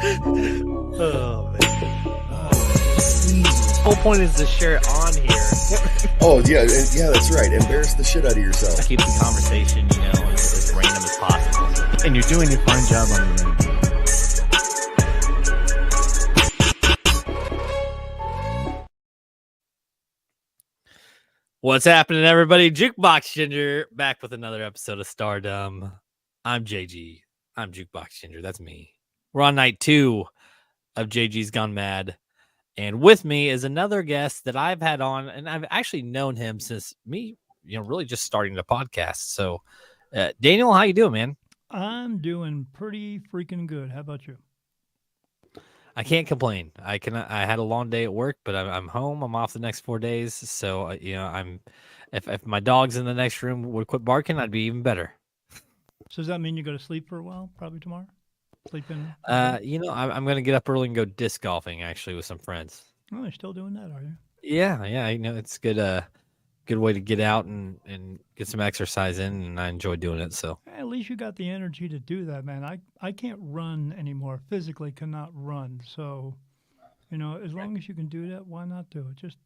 Oh, man. The whole point is to share it on here. Oh, yeah, that's right. Embarrass the shit out of yourself. Keep the conversation, as random as possible. And you're doing a fine job on your end. What's happening, everybody? Jukebox Ginger back with another episode of Stardom. I'm JG. I'm Jukebox Ginger. That's me. We're on night 2 of JG's Gone Mad. And with me is another guest that I've had on, and I've actually known him since me, really just starting the podcast. So, Daniel, how you doing, man? I'm doing pretty freaking good. How about you? I can't complain. I had a long day at work, but I'm home. I'm off the next 4 days. So, I'm if my dog's in the next room would quit barking, I'd be even better. So does that mean you go to sleep for a while? Probably tomorrow. Sleep in. I'm gonna get up early and go disc golfing actually with some friends. Oh, you're still doing that, are you? Yeah. It's good. Good way to get out and get some exercise in, and I enjoy doing it. So At least you got the energy to do that, man. I can't run anymore. Physically cannot run. So, as long as you can do that, why not do it? Just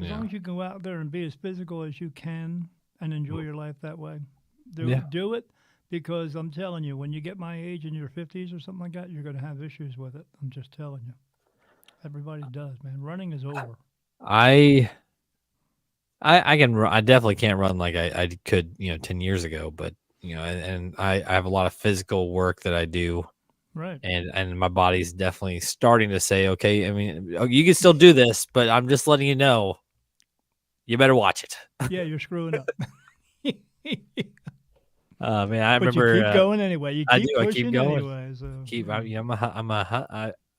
as long as you can go out there and be as physical as you can and enjoy your life that way. Do it, because I'm telling you, when you get my age in your 50s or something like that, you're going to have issues with it. I'm just telling you. Everybody does, man. Running is over. I definitely can't run like I could 10 years ago, but and I have a lot of physical work that I do, right? And my body's definitely starting to say, okay, I mean, you can still do this, but I'm just letting you know, you better watch it. Yeah, you're screwing up. Man, I but remember you keep going anyway. You keep pushing I keep going. Anyway, so.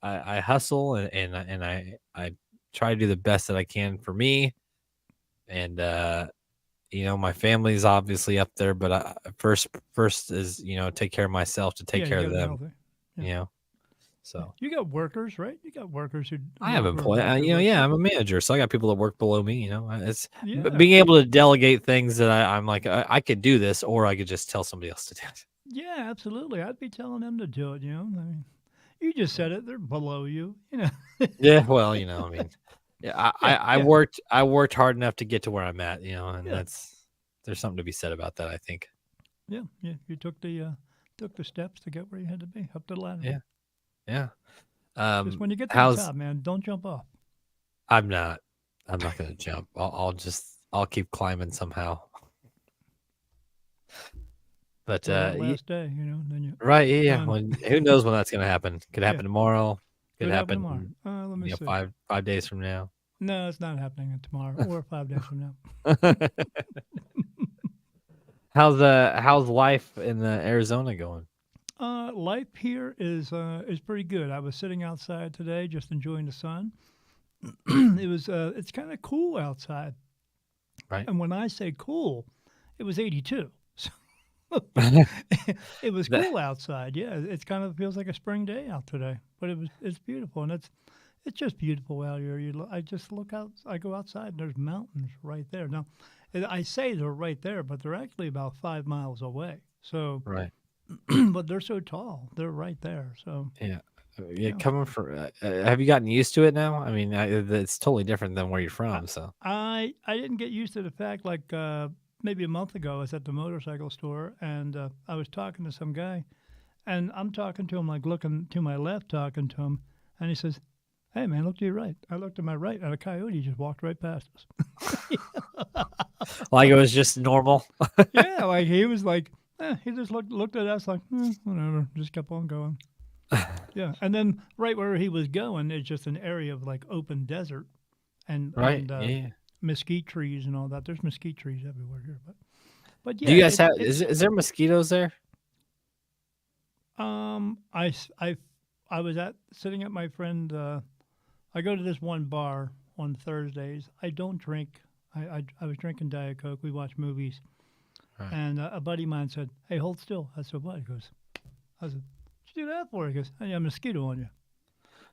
I hustle and I try to do the best that I can for me. And, my family's obviously up there, but first is, take care of myself to take care of them, so. You got workers, right? You got workers who. I have employees, I'm a manager, so I got people that work below me, it's being cool. able to delegate things that I'm like, I could do this, or I could just tell somebody else to do it. Yeah, absolutely. I'd be telling them to do it, I mean, you just said it. They're below you, Yeah, well, I mean. Yeah, I worked hard enough to get to where I'm at, and there's something to be said about that, I think. Yeah, you took the steps to get where you had to be, up the ladder. Yeah. Because when you get to the top, man, don't jump off. I'm not going to jump. I'll keep climbing somehow. But last day, then you right, yeah. Who knows when that's going to happen? Could happen tomorrow. Could happen tomorrow. Let me see. 5 days from now. No, it's not happening tomorrow or 5 days from now. How's life in Arizona going? Life here is pretty good. I was sitting outside today, just enjoying the sun. It's kind of cool outside, right? And when I say cool, it was 82. So it was cool outside. Yeah, it kind of feels like a spring day out today, but it's beautiful, and it's just beautiful out here. I just look out. I go outside, and there's mountains right there. Now, I say they're right there, but they're actually about 5 miles away. So right. But they're so tall; they're right there. So yeah. Coming from, have you gotten used to it now? I mean, it's totally different than where you're from. So I didn't get used to the fact. Like maybe a month ago, I was at the motorcycle store, and I was talking to some guy, and I'm talking to him, like looking to my left, talking to him, and he says, "Hey, man, look to your right." I looked to my right, and a coyote just walked right past us. Like it was just normal. Yeah, like he was like. He just looked at us like, whatever, just kept on going. Yeah, and then right where he was going is just an area of like open desert and mesquite trees and all that. There's mesquite trees everywhere here, but yeah. Do you guys have? Is there mosquitoes there? I was sitting at my friend. I go to this one bar on Thursdays. I don't drink. I was drinking Diet Coke. We watch movies. Right. And a buddy of mine said, "Hey, hold still." I said, "What?" He goes, "I said, what'd you do that for?" He goes, "I have a mosquito on you."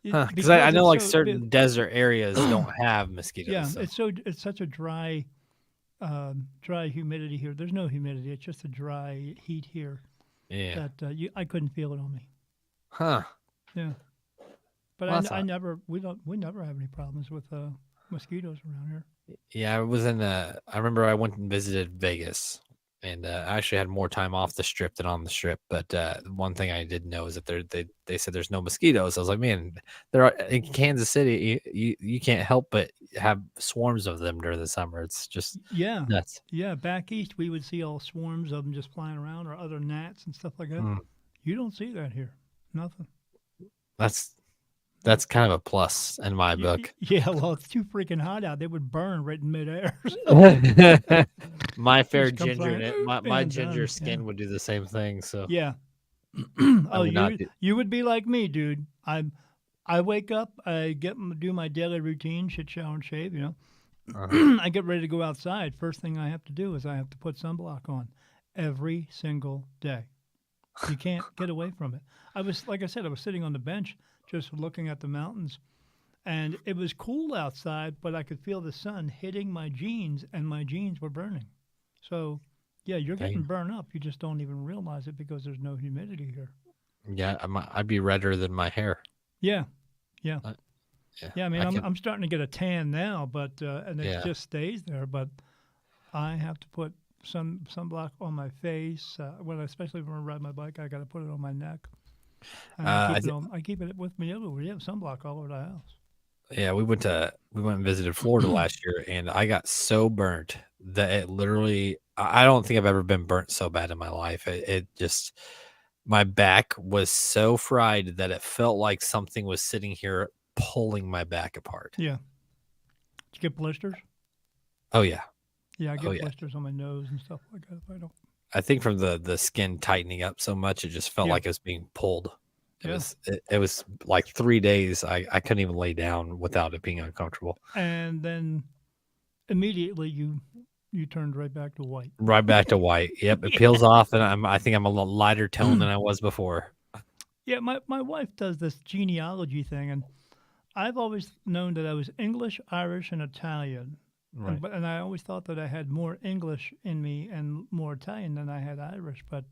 Because I know like certain desert areas don't have mosquitoes. Yeah, so. it's such a dry humidity here. There's no humidity. It's just a dry heat here. Yeah. That I couldn't feel it on me. Huh. Yeah. But Well, that's I not. never we never have any problems with mosquitoes around here. Yeah, I was in. I remember I went and visited Vegas, and I actually had more time off the strip than on the strip. But one thing I did know is that they said there's no mosquitoes. I was like, man, there are in Kansas City. You can't help but have swarms of them during the summer. It's just Yeah. nuts. Yeah, back east we would see all swarms of them just flying around or other gnats and stuff like that. Mm, You don't see that here. Nothing. that's No. that's kind of a plus in my book. Yeah, well, it's too freaking hot out. They would burn right in midair. My fair Just come ginger, flying, my and ginger done. skin would do the same thing. So Yeah. I Oh, would not do. you would be like me, dude. I wake up, do my daily routine, shit, shower, and shave. Uh-huh. I get ready to go outside. First thing I have to do is I have to put sunblock on every single day. You can't get away from it. Like I said, I was sitting on the bench just looking at the mountains, and it was cool outside, but I could feel the sun hitting my jeans, and my jeans were burning. So, yeah, you're getting Dang. burned up. You just don't even realize it because there's no humidity here. Yeah, I'd be redder than my hair. Yeah, yeah, Uh, yeah, yeah. I mean, I I'm can. I'm starting to get a tan now, but and it Yeah. just stays there. But I have to put sunblock on my face especially when I ride my bike. I got to put it on my neck. And I th- I keep it with me everywhere. You have sunblock all over the house. yeah, we went and visited Florida last year, and I got so burnt that it literally. I don't think I've ever been burnt so bad in my life. It just my back was so fried that it felt like something was sitting here pulling my back apart. Yeah. Did you get blisters? Oh yeah, Yeah, I oh get yeah. blisters on my nose and stuff like that if I don't. I think from the skin tightening up so much, it just felt Yeah. like it was being pulled. Yeah. It was like 3 days. I couldn't even lay down without it being uncomfortable. And then immediately you turned right back to white. Right back to white. Yep, it peels off, and I think I'm a little lighter tone than I was before. Yeah, my wife does this genealogy thing, and I've always known that I was English, Irish, and Italian. Right. And I always thought that I had more English in me and more Italian than I had Irish. But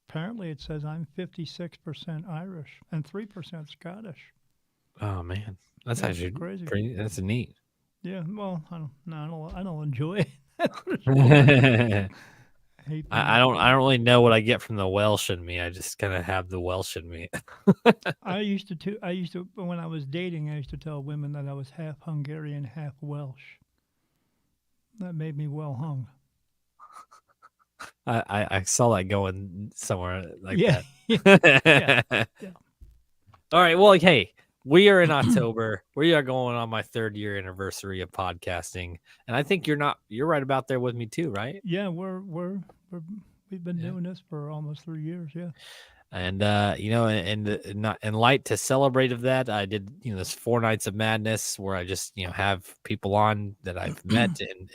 apparently it says I'm 56% Irish and 3% Scottish. Oh man, that's Yeah, it's actually crazy. pretty. That's neat. Yeah, well, I don't, no, I don't enjoy it. I Hate I don't really know what I get from the Welsh in me. I just kind of have the Welsh in me. I used to when I was dating, I used to tell women that I was half Hungarian, half Welsh. That made me well hung. I saw that going somewhere like Yeah, that. yeah. All right. Well, hey, we are in October. We are going on my 3rd year anniversary of podcasting, and I think you're right about there with me too, right? Yeah, we've been Yeah. doing this for almost 3 years. Yeah. And in light to celebrate of that, I did this 4 nights of madness where I just have people on that I've met and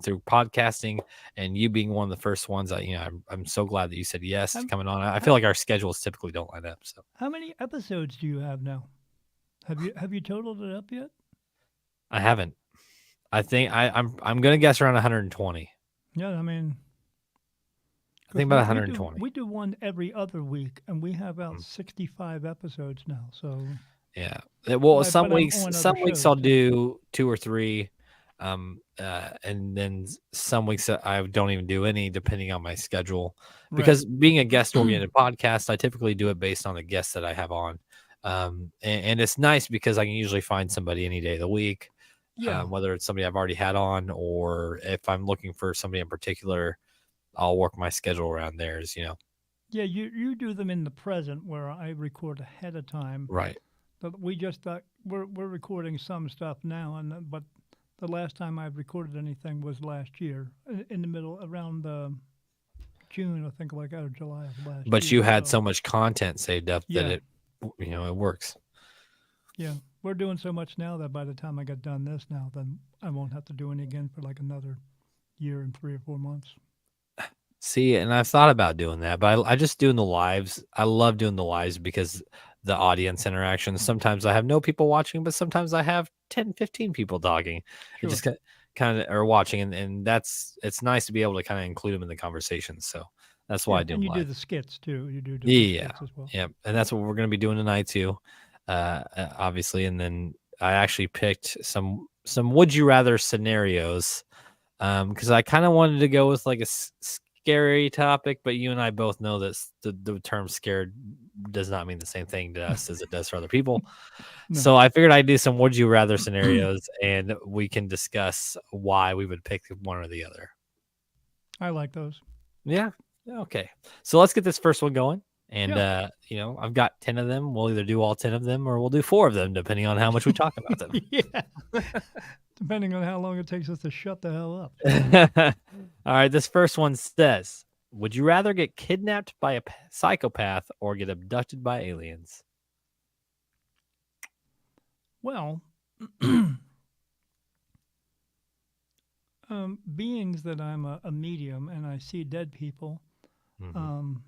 through podcasting, and you being one of the first ones. I'm so glad that you said yes to How, coming on. I feel like our schedules typically don't line up, so how many episodes do you have now? Have you totaled it up yet? I haven't. I think I'm gonna guess around 120. Yeah, I mean, I think about 120. We do one every other week, and we have about 65 episodes now. So Yeah. Well, But some I'm weeks on some other weeks shows, I'll too. do 2 or 3, and then some weeks I don't even do any, depending on my schedule. Right. Because being a guest-oriented podcast, I typically do it based on the guests that I have on. And it's nice because I can usually find somebody any day of the week, Yeah. whether it's somebody I've already had on, or if I'm looking for somebody in particular, I'll work my schedule around theirs. Yeah, you do them in the present where I record ahead of time. Right. But we just we're recording some stuff now, but the last time I recorded anything was last year in the middle around June, I think, like, or July of last year. But you had so much content saved up that Yeah. it works. Yeah, we're doing so much now that by the time I get done this now, then I won't have to do any again for like another year and 3 or 4 months. See, and I've thought about doing that, but I just doing the lives. I love doing the lives because the audience interaction. Sometimes I have no people watching, but sometimes I have 10, 15 people talking. It Sure. just kind of are watching, and it's nice to be able to kind of include them in the conversation. So That's why I do and them you do live. the skits too. You do different Yeah, skits as well. yeah, and that's what we're gonna be doing tonight too, obviously. And then I actually picked some would you rather scenarios, because I kind of wanted to go with like a scary topic, but you and I both know that the term scared does not mean the same thing to us as it does for other people. No. So I figured I'd do some would you rather scenarios, and we can discuss why we would pick one or the other. I like those. Yeah. Okay. So let's get this first one going. And Yeah. I've got 10 of them. We'll either do all 10 of them or we'll do 4 of them, depending on how much we talk about them. Yeah. Depending on how long it takes us to shut the hell up. All right. This first one says, would you rather get kidnapped by a psychopath or get abducted by aliens? Well, beings that I'm a medium and I see dead people, Mhm.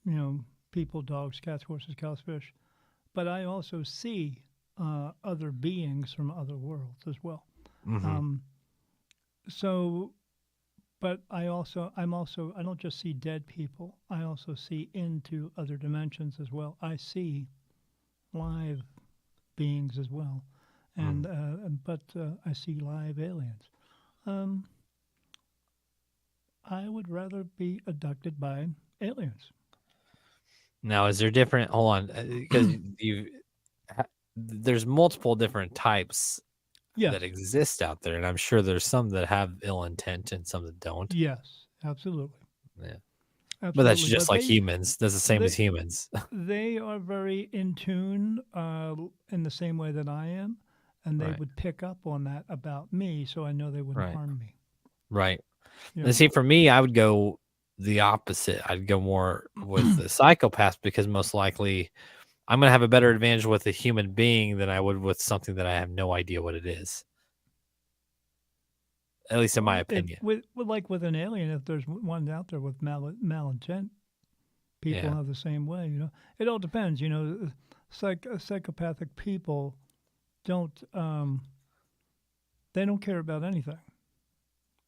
you know, people, dogs, cats, horses, cows, fish, but I also see other beings from other worlds as well. Mhm. So, but I don't just see dead people. I also see into other dimensions as well. I see live beings as well, and but I see live aliens. Um, I would rather be abducted by aliens. Now, is there different? Hold on, because there's multiple different types Yes, that exist out there, and I'm sure there's some that have ill intent and some that don't. yes, absolutely, Yeah, but that's absolutely. just But like humans. That's the same they as humans. they are very in tune in the same way that I am, and they Right, would pick up on that about me, so I know they wouldn't right, harm me. right. Yeah. And see, for me, I would go the opposite. I'd go more with the psychopath because most likely I'm gonna have a better advantage with a human being than I would with something that I have no idea what it is. At least in my Well, opinion. with like with an alien, if there's one out there with malintent, people Yeah, have the same way. It all depends. Psychopathic people don't they don't care about anything.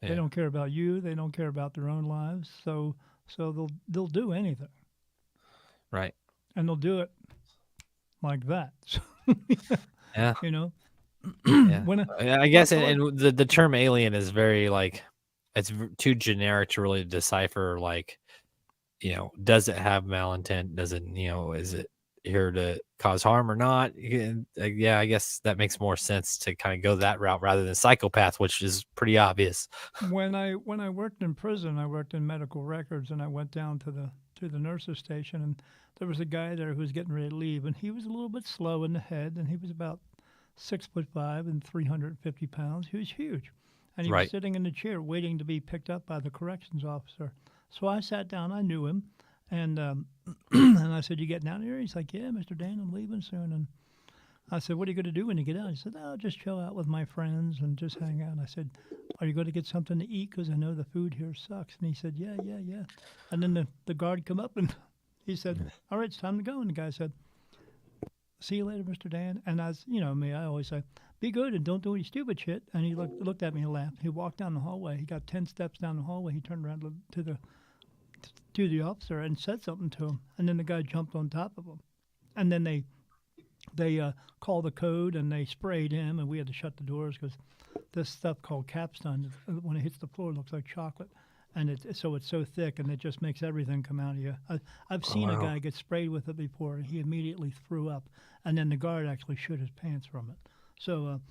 They yeah, don't care about you. They don't care about their own lives. So they'll do anything, right. and they'll do it like that. Yeah, you know, yeah. when I guess, like and the term alien is very like it's too generic to really decipher. Like, does it have malintent? Does it, is it here to cause harm or not? Yeah, I guess that makes more sense to kind of go that route rather than psychopath, which is pretty obvious. when I worked in prison, I worked in medical records, and I went down to the nurses station, and there was a guy there who was getting ready to leave, and he was a little bit slow in the head, and he was about 6'5" and 350 pounds. He was huge, and he was Right. sitting in the chair waiting to be picked up by the corrections officer. So I sat down. I knew him, and and I said, "You getting out of here?" He's like, "Yeah, Mr. Dan, I'm leaving soon." And I said, "What are you going to do when you get out?" He said, "I'll just chill out with my friends and just hang out." And I said, "Are you going to get something to eat? Because I know the food here sucks." And he said, "Yeah, yeah, yeah." And then the guard come up and he said, "All right, it's time to go." And the guy said, "See you later, Mr. Dan." And me, I always say, "Be good and don't do any stupid shit." And he looked at me and laughed. He walked down the hallway. He got 10 steps down the hallway. He turned around to the officer and said something to him. And then the guy jumped on top of him. And then they called the code and they sprayed him, and we had to shut the doors because this stuff called capstone, when it hits the floor, it looks like chocolate, and it's so thick, and it just makes everything come out of you. I've seen a wow. guy get sprayed with it before. He immediately threw up, and then the guard actually shit his pants from it. So,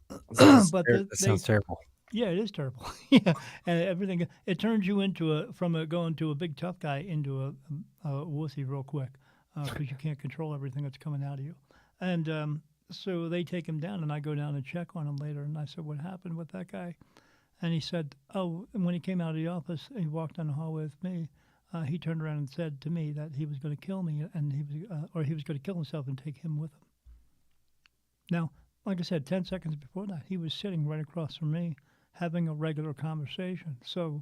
but That sounds terrible. yeah, it is terrible. Yeah, and everything it turns you into going to a big tough guy into a wussy real quick because you can't control everything that's coming out of you. And so they take him down, and I go down and check on him later. And I said, "What happened with that guy?" And he said, "Oh," and when he came out of the office, he walked down the hallway with me. He turned around and said to me that he was going to kill me, and he was going to kill himself and take him with him. Now, like I said, 10 seconds before that, he was sitting right across from me, having a regular conversation. So,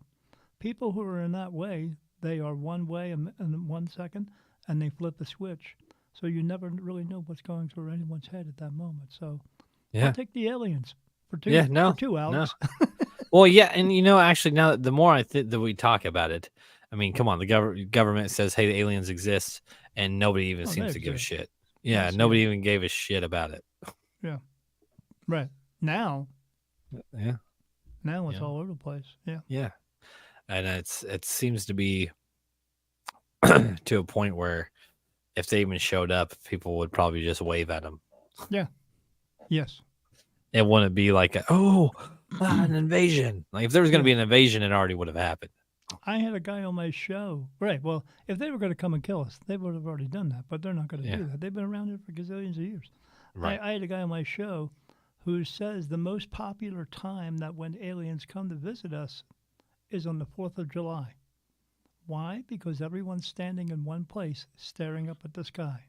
people who are in that way, they are one way in 1 second, and they flip the switch. So you never really know what's going through anyone's head at that moment. So I'll Yeah. take the aliens for Yeah. for No. two, No. Alex. Well, yeah, and actually, now the more I think that we talk about it, I mean, come on, the government says, "Hey, the aliens exist," and nobody even Oh, seems they to give a exist. shit. Yeah, Yes, nobody yes. even gave a shit about it. Yeah. Right. Now Yeah, it's yeah, all over the place. Yeah. yeah, and it seems to be to a point where if they even showed up, people would probably just wave at them. Yeah. Yes. It wouldn't be like, an invasion. Like if there was going to Yeah. be an invasion, it already would have happened. I had a guy on my show. Right. Well, if they were going to come and kill us, they would have already done that. But they're not going to Yeah, do that. They've been around here for gazillions of years. right. I had a guy on my show who says the most popular time that when aliens come to visit us is on the 4th of July. Why? Because everyone's standing in one place staring up at the sky.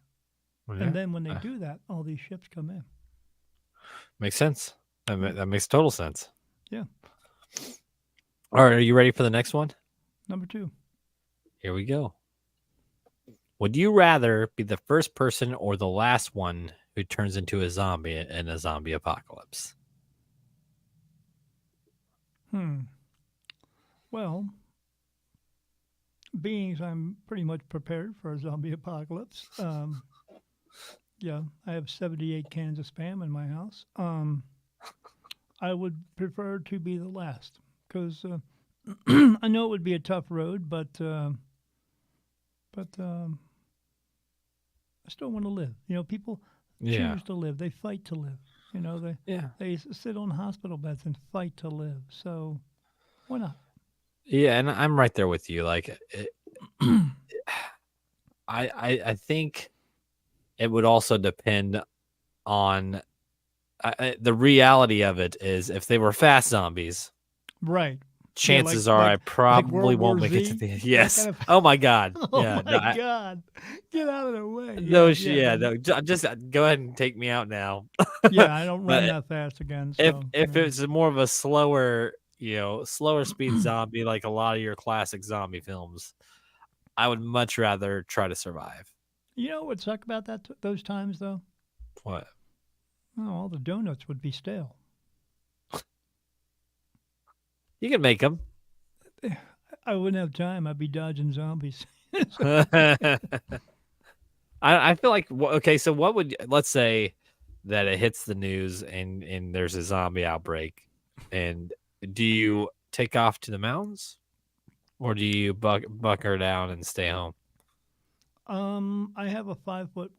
Yeah. And then when they do that, all these ships come in. Makes sense. That makes total sense. Yeah. All right, are you ready for the next one? Number 2. Here we go. Would you rather be the first person or the last one who turns into a zombie in a zombie apocalypse? Well, being I'm pretty much prepared for a zombie apocalypse. Yeah, I have 78 cans of Spam in my house. I would prefer to be the last because I know it would be a tough road, but I still want to live. You know, people Yeah. choose to live. They fight to live. You know, Yeah. they sit on hospital beds and fight to live. So why not? Yeah, and I'm right there with you. Like, I think it would also depend on the reality of it is if they were fast zombies, Right. Yeah, chances are I probably World War won't make it to Z. the That yes. kind of. Oh my god. Oh Yeah. my God! Get out of the way. No, Yeah. no. Just go ahead and take me out now. Yeah, I don't run But that fast again. if So if yeah. it's more of a slower speed zombie, like a lot of your classic zombie films, I would much rather try to survive. You know what suck about those times though? What? Oh, all the donuts would be stale. You can make them. I wouldn't have time. I'd be dodging zombies. I feel like okay. So what would let's say that it hits the news and there's a zombie outbreak, and do you take off to the mountains, or do you bunker down and stay home? I have a 5 foot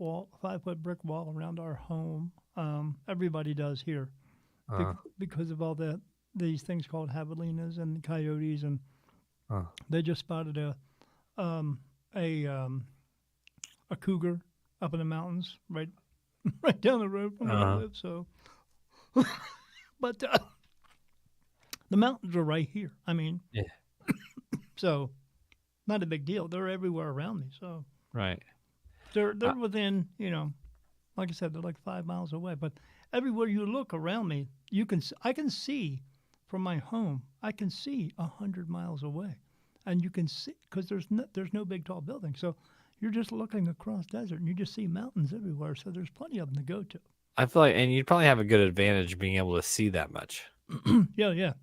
brick wall around our home. Everybody does here, Uh, because of all these things called javelinas and coyotes, and uh, they just spotted um, a a cougar up in the mountains, right right down the road from where I uh, live. So, but the mountains are right here. I mean, yeah, so not a big deal. They're everywhere around me. So right. they're within, like I said, they're like 5 miles away. But everywhere you look around me, I can see from my home. I can see 100 miles away, and you can see because there's no big tall building. So you're just looking across desert, and you just see mountains everywhere. So there's plenty of them to go to. I feel like, and you'd probably have a good advantage being able to see that much. Yeah.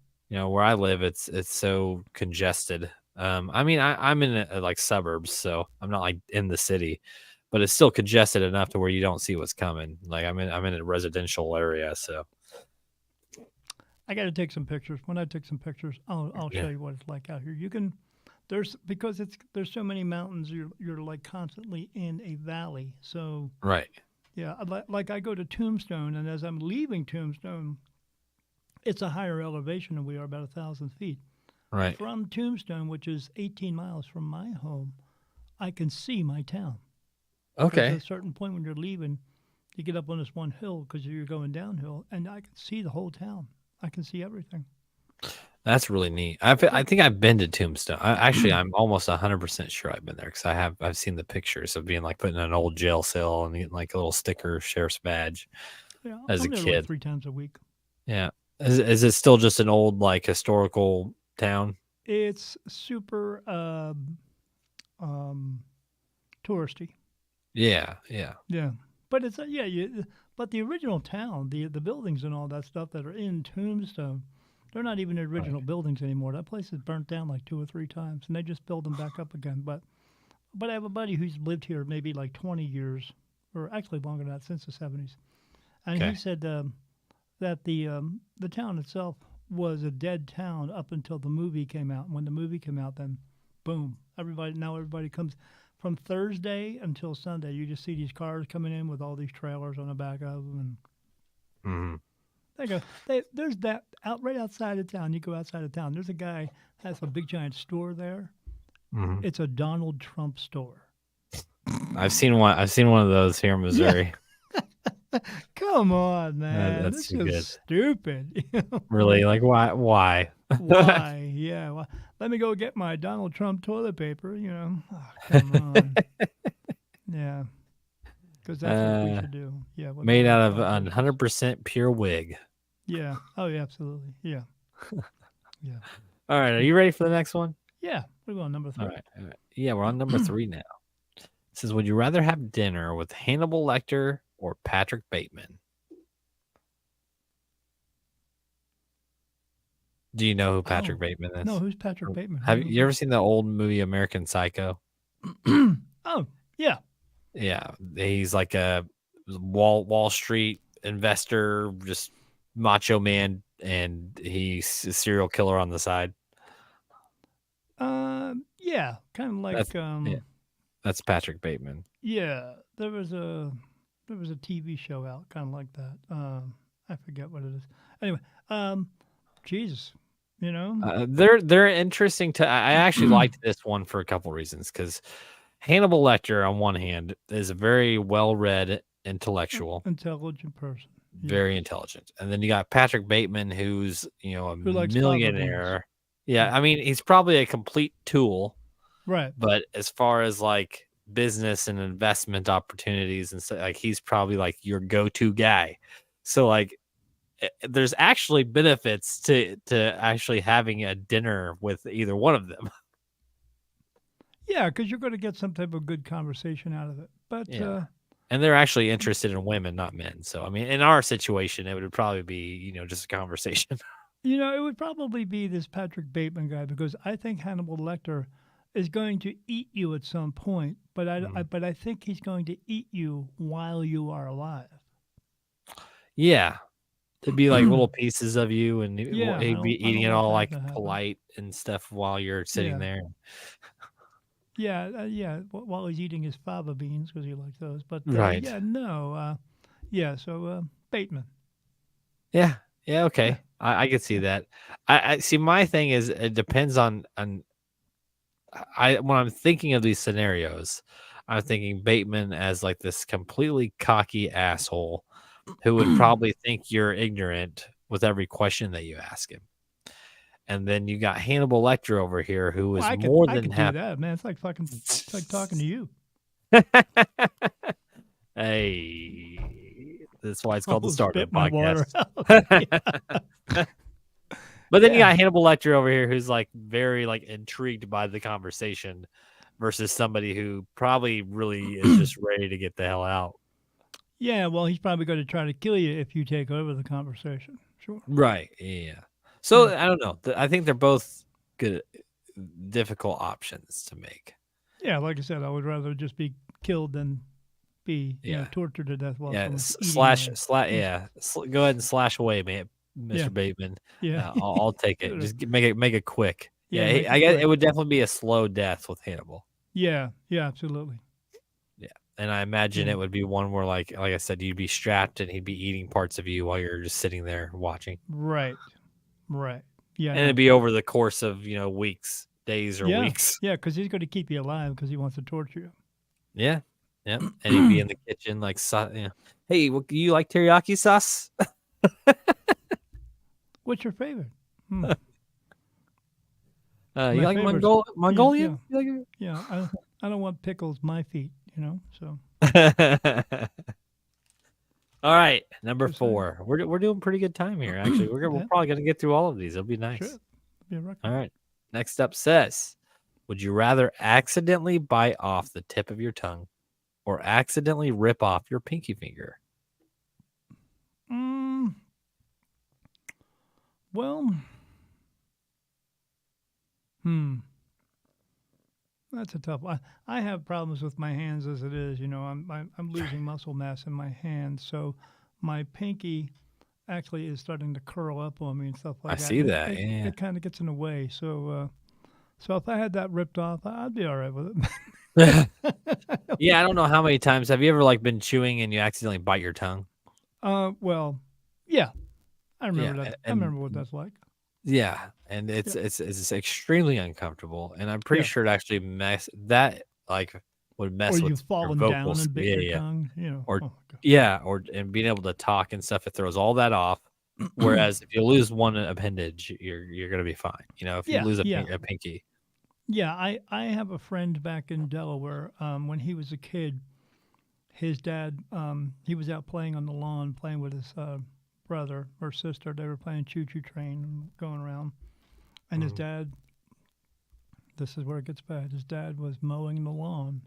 Where I live, it's so congested. I mean, I'm in like suburbs, so I'm not like in the city, but it's still congested enough to where you don't see what's coming. Like I'm in a residential area, so I got to take some pictures. When I take some pictures, I'll yeah, show you what it's like out here. You can because there's so many mountains. You're like constantly in a valley. So right. yeah, like I go to Tombstone, and as I'm leaving Tombstone, it's a higher elevation than we are, about 1,000 feet. Right. From Tombstone, which is 18 miles from my home, I can see my town. Okay. At a certain point when you're leaving, you get up on this one hill because you're going downhill, and I can see the whole town. I can see everything. That's really neat. I think I've been to Tombstone. Actually, I'm almost 100% sure I've been there because I've seen the pictures of being like put in an old jail cell and getting like a little sticker sheriff's badge Yeah, as a I'm there kid. like 3 times a week. Yeah. Is it still just an old like historical town? It's super touristy. Yeah. Yeah. Yeah, but it's but the original town, the buildings and all that stuff that are in Tombstone, They're not even the original buildings anymore. That place is burnt down like 2 or 3 times, and they just build them back up again. But I have a buddy who's lived here maybe like 20 years, or actually longer than that, since the 70s, and he said that the town itself was a dead town up until the movie came out. And when the movie came out, then boom, everybody comes from Thursday until Sunday. You just see these cars coming in with all these trailers on the back of them, and they go. There's that out right outside of town. You go outside of town. There's a guy has a big giant store there. It's a Donald Trump store. I've seen one of those here in Missouri. Come on, man. That's this is stupid. Really? Like why? Why? Yeah. Well, let me go get my Donald Trump toilet paper. Oh, come on. Yeah. Because that's what we should do. Yeah. Made out of 100% pure wig. Yeah. Oh, yeah. Absolutely. Yeah. Yeah. All right. Are you ready for the next one? Yeah. We're on number 3. All right. Yeah, we're on number 3 now. It says, would you rather have dinner with Hannibal Lecter or Patrick Bateman? Do you know who Patrick Bateman is? No, who's Patrick Bateman? Have you ever seen the old movie American Psycho? Oh, yeah. Yeah, he's like a Wall Street investor, just macho man, and he's a serial killer on the side. Yeah, kind of like that's Patrick Bateman. Yeah, there was a TV show out kind of like that. I forget what it is. Anyway, Jesus, they're interesting to. I actually liked this one for a couple reasons, because Hannibal Lecter, on one hand, is a very well-read, intelligent person, very intelligent, and then you got Patrick Bateman, who's a millionaire. Yeah, I mean, he's probably a complete tool, right? But as far as like business and investment opportunities and stuff, like he's probably like your go-to guy. So like, there's actually benefits to actually having a dinner with either one of them. Yeah, because you're going to get some type of good conversation out of it. But and they're actually interested in women, not men. So I mean, in our situation, it would probably be just a conversation. It would probably be this Patrick Bateman guy, because I think Hannibal Lecter is going to eat you at some point, but I think he's going to eat you while you are alive. Yeah. There'd be like little pieces of you, and he'd be eating it all like polite and stuff while you're sitting there. Yeah, while he's eating his fava beans, because he likes those. But right. So Bateman. Yeah, okay. Yeah. I could see that. I see. My thing is, it depends on when I'm thinking of these scenarios, I'm thinking Bateman as like this completely cocky asshole who would probably think you're ignorant with every question that you ask him. And then you got Hannibal Lecter over here, who is more than happy. Do that, man. It's like talking to you. Hey, that's why it's called the Startup Podcast. But then you got Hannibal Lecter over here, who's like very like intrigued by the conversation, versus somebody who probably really is just ready to get the hell out. Yeah, well, he's probably going to try to kill you if you take over the conversation. Sure. Right. Yeah. So I don't know. I think they're both good, difficult options to make. Yeah, like I said, I would rather just be killed than be tortured to death. While Go ahead and slash away, man, Mr. Bateman. Yeah, I'll take it. Just make it quick. Yeah, I guess it would definitely be a slow death with Hannibal. Yeah, absolutely. Yeah, and I imagine it would be one where, like I said, you'd be strapped and he'd be eating parts of you while you're just sitting there watching. Right. Yeah, and it'd be over the course of weeks, days, or weeks. Yeah, because he's going to keep you alive because he wants to torture you. Yeah, and he'd be in the kitchen like, hey, you like teriyaki sauce? What's your favorite? You like Mongolian? Yeah, I don't want pickles my feet, so. All right, number 4. We're doing pretty good time here, actually. We're probably going to get through all of these. It'll be nice. Sure. All right. Next up says, would you rather accidentally bite off the tip of your tongue or accidentally rip off your pinky finger? Well, That's a tough one. I have problems with my hands as it is. I'm losing muscle mass in my hands, so my pinky actually is starting to curl up on me and stuff I like that. see And that. Yeah. it kind of gets in the way. So if I had that ripped off, I'd be all right with it. Yeah, I don't know how many times have you ever like been chewing and you accidentally bite your tongue? Well, yeah, I remember Yeah, that. I remember what that's like. yeah, and Yeah, it's extremely uncomfortable, and I'm pretty yeah. sure it actually would Or mess with you've your fallen down vocals. and bit Yeah, your yeah, tongue. or Oh my yeah, or and being able to talk and stuff, it throws all that off. god. Whereas if you lose one appendage, you're gonna be fine. If you Yeah, lose yeah. a pinky, Yeah, I have a friend back in Delaware. When he was a kid, his dad, he was out playing on the lawn, playing with his brother or sister. They were playing choo choo train and going around. And his Mhm. dad, this is where it gets bad. His dad was mowing the lawn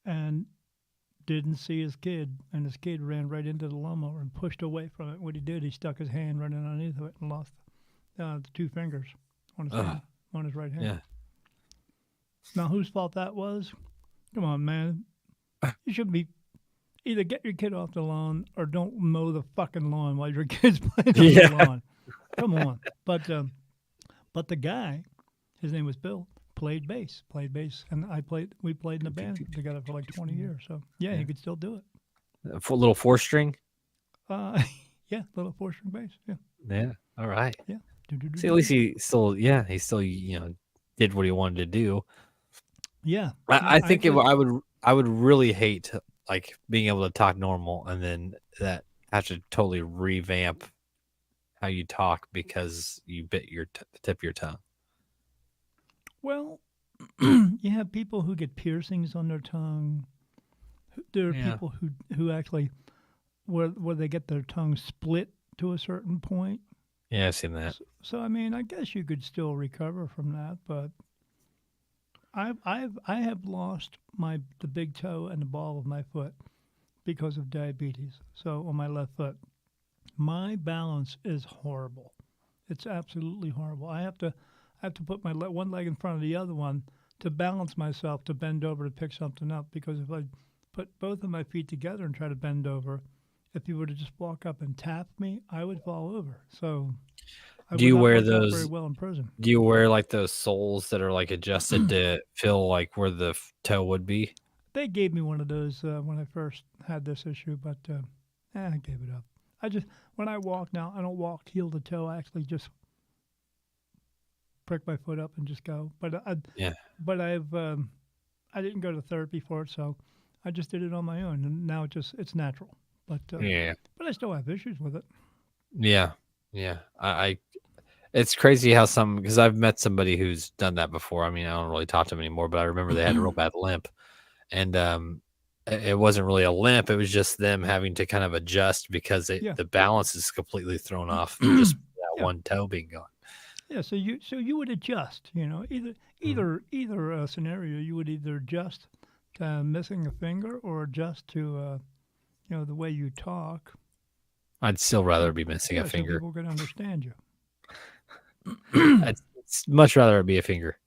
and didn't see his kid, and his kid ran right into the lawnmower and pushed away from it. What he did, he stuck his hand right underneath it and lost the two fingers on his Ugh, hand, on his right hand. yeah, Now, whose fault that was? Come on, man. You should be either get your kid off the lawn or don't mow the fucking lawn while your kid's playing on yeah, the lawn. Come on. But the guy, his name was Bill, played bass, and we played in a band together for like 20 years. So yeah, he could still do it. a little 4-string. Yeah, little 4-string bass. Yeah, Yeah, all right. yeah. See, at least he still did what he wanted to do. Yeah. I think I would really hate like being able to talk normal and then that have to totally revamp how you talk because you bit the tip of your tongue. Well, you have people who get piercings on their tongue. There are Yeah. people who actually where they get their tongue split to a certain point. Yeah, I've seen that. So I mean, I guess you could still recover from that, but I have lost the big toe and the ball of my foot because of diabetes. So on my left foot, my balance is horrible. It's absolutely horrible. I have to put my one leg in front of the other one to balance myself to bend over to pick something up because if I put both of my feet together and try to bend over, if you were to just walk up and tap me, I would fall over. So I Do would you not wear work out very those? well in prison. Do you wear like those soles that are like adjusted to feel like where the toe would be? They gave me one of those when I first had this issue, but I gave it up. I just when I walk now, I don't walk heel to toe. I actually just prick my foot up and just go. Yeah. But I didn't go to therapy for it, so I just did it on my own, and now it's natural. But Yeah. but I still have issues with it. Yeah. Yeah. I it's crazy how because I've met somebody who's done that before. I mean, I don't really talk to them anymore, but I remember they had a real bad limp. And it wasn't really a limp, it was just them having to kind of adjust because Yeah. the balance is completely thrown off just that Yeah. one toe being gone. Yeah, so you would adjust, either scenario you would either adjust to missing a finger or adjust to the way you talk. I'd still rather be missing Yeah, a so finger. people could understand you. I'd much rather it be a finger.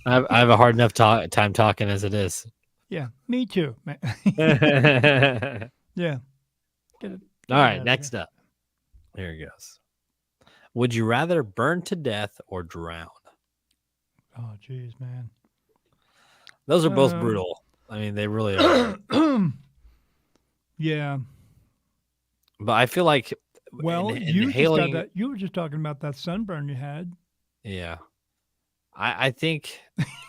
I have a hard enough time talking as it is. Yeah, me too, man. All Yeah. Get it. right, next up. Here it goes. Would you rather burn to death or drown? Oh, jeez, man. Those are both Um, brutal. I mean, they really are. Yeah. But I feel like Well, inhaling. you were just talking about that sunburn you had. Yeah. I think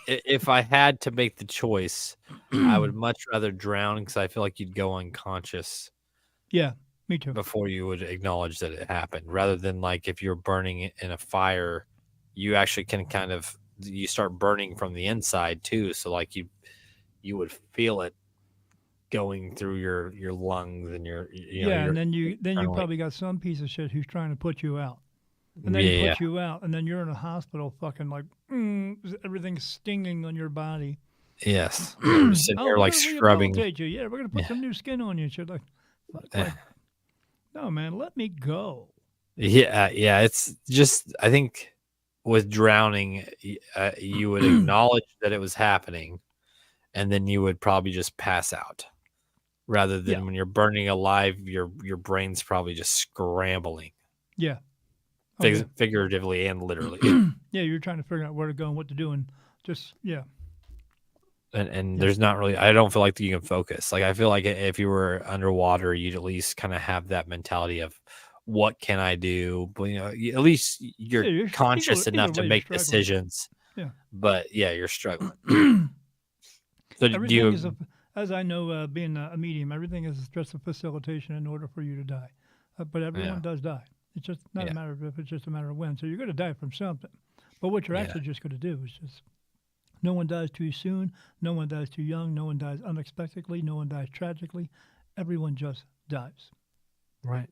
if I had to make the choice, I would much rather drown because I feel like you'd go unconscious Yeah, me too. before you would acknowledge that it happened, rather than like if you're burning in a fire, you actually can you start burning from the inside too. So like you would feel it going through your lungs and And then you internally. probably got some piece of shit who's trying to put you out. And then he Yeah, puts you out, and then you're in a hospital fucking like, everything's stinging on your body. yes. You're sitting there like we're gonna scrubbing. rehabilitate you. Yeah, we're going to put Yeah. some new skin on you. And shit like, fuck, no, man, let me go. Yeah, it's just I think with drowning, you would acknowledge that it was happening, and then you would probably just pass out. Rather than Yeah. when you're burning alive, your brain's probably just scrambling, Yeah. Oh, yeah. figuratively and literally. Yeah, you're trying to figure out where to go and what to do, and just yeah. And Yeah. there's not really. I don't feel like you can focus. Like I feel like if you were underwater, you'd at least kind of have that mentality of what can I do. But at least you're Yeah, conscious enough to way, you're make struggling. decisions. Yeah. But yeah, you're struggling. So do Everything is you? as I know, being a medium, everything is just a facilitation in order for you to die. But everyone Yeah. does die. It's just not Yeah. a matter of if; it's just a matter of when. So you're going to die from something. But what you're Yeah. actually just going to do is just no one dies too soon, no one dies too young, no one dies unexpectedly, no one dies tragically. Everyone just dies. Right.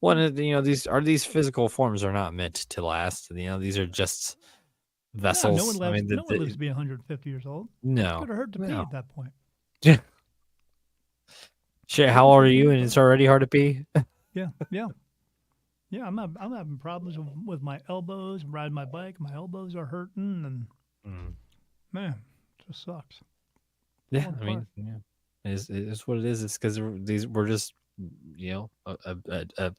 Well, these physical forms are not meant to last. These are just No, vessels. I mean, no one lives to be 150 years old. It's no, going to hurt to pee no. at that point. Yeah. Shit, how old are you? And it's already hard to pee. Yeah, yeah. Yeah, I'm having problems with my elbows. I'm riding my bike. My elbows are hurting, and man, it just sucks. Yeah, Falling I mean, apart. yeah, it's what it is. It's because we're just a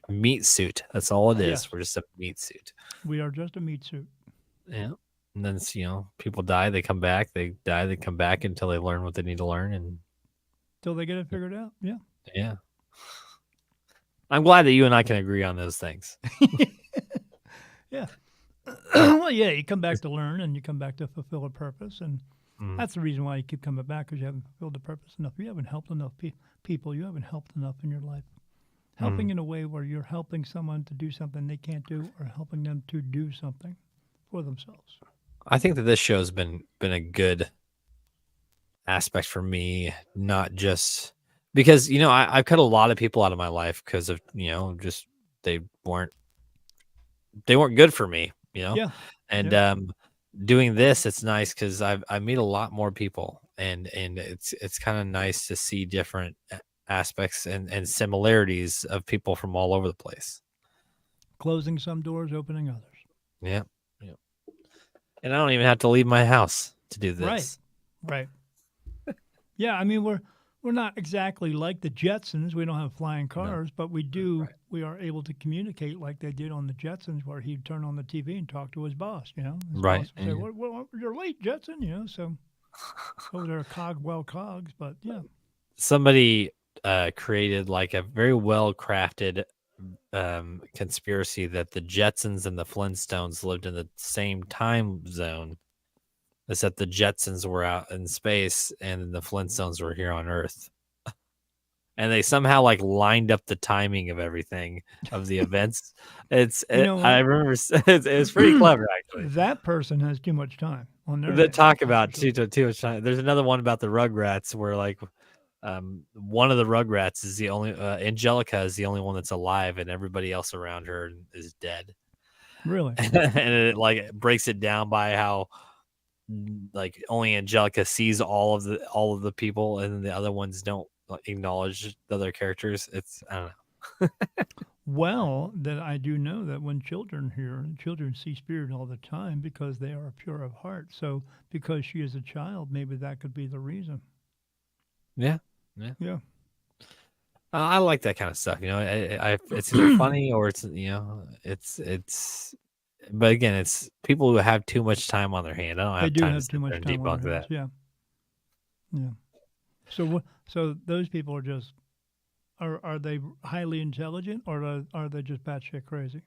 meat suit. That's all it is. Yes. We're just a meat suit. We are just a meat suit. Yeah, and then it's, people die, they come back. They die, they come back until they learn what they need to learn, and Till they get it figured out. Yeah. yeah. I'm glad that you and I can agree on those things. Yeah. Well, yeah, you come back to learn and you come back to fulfill a purpose. And that's the reason why you keep coming back, because you haven't fulfilled the purpose enough. You haven't helped enough people. You haven't helped enough in your life. Helping in a way where you're helping someone to do something they can't do, or helping them to do something for themselves. I think that this show's been a good aspect for me, not just because I've cut a lot of people out of my life because of just they weren't good for me, Yeah. and doing this, it's nice because I meet a lot more people, and it's kind of nice to see different aspects and similarities of people from all over the place. Closing some doors, opening others. Yeah, and I don't even have to leave my house to do this. Right. Yeah, I mean we're not exactly like the Jetsons. We don't have flying cars, but we do. Right. We are able to communicate like they did on the Jetsons, where he'd turn on the TV and talk to his boss. His Right. boss would say, well, you're late, Jetson. So those are cogs, but yeah. Somebody created like a very well crafted conspiracy that the Jetsons and the Flintstones lived in the same time zone. Is that the Jetsons were out in space and the Flintstones were here on Earth, and they somehow like lined up the timing of everything of the events. I remember it's pretty clever actually. That person has too much time on their. That talk about too much time. There's another one about the Rugrats where like one of the Rugrats is the only Angelica is the only one that's alive, and everybody else around her is dead. Really? And it like breaks it down by how like only Angelica sees all of the people, and then the other ones don't acknowledge the other characters. I don't know. Well, that I do know that when children see spirit all the time because they are pure of heart. So because she is a child, maybe that could be the reason. Yeah. I like that kind of stuff. It's either funny or it's it's. But again, it's people who have too much time on their hand. I don't have time to sit there and debunk that. Yeah. So those people are just are they highly intelligent, or are they just batshit crazy?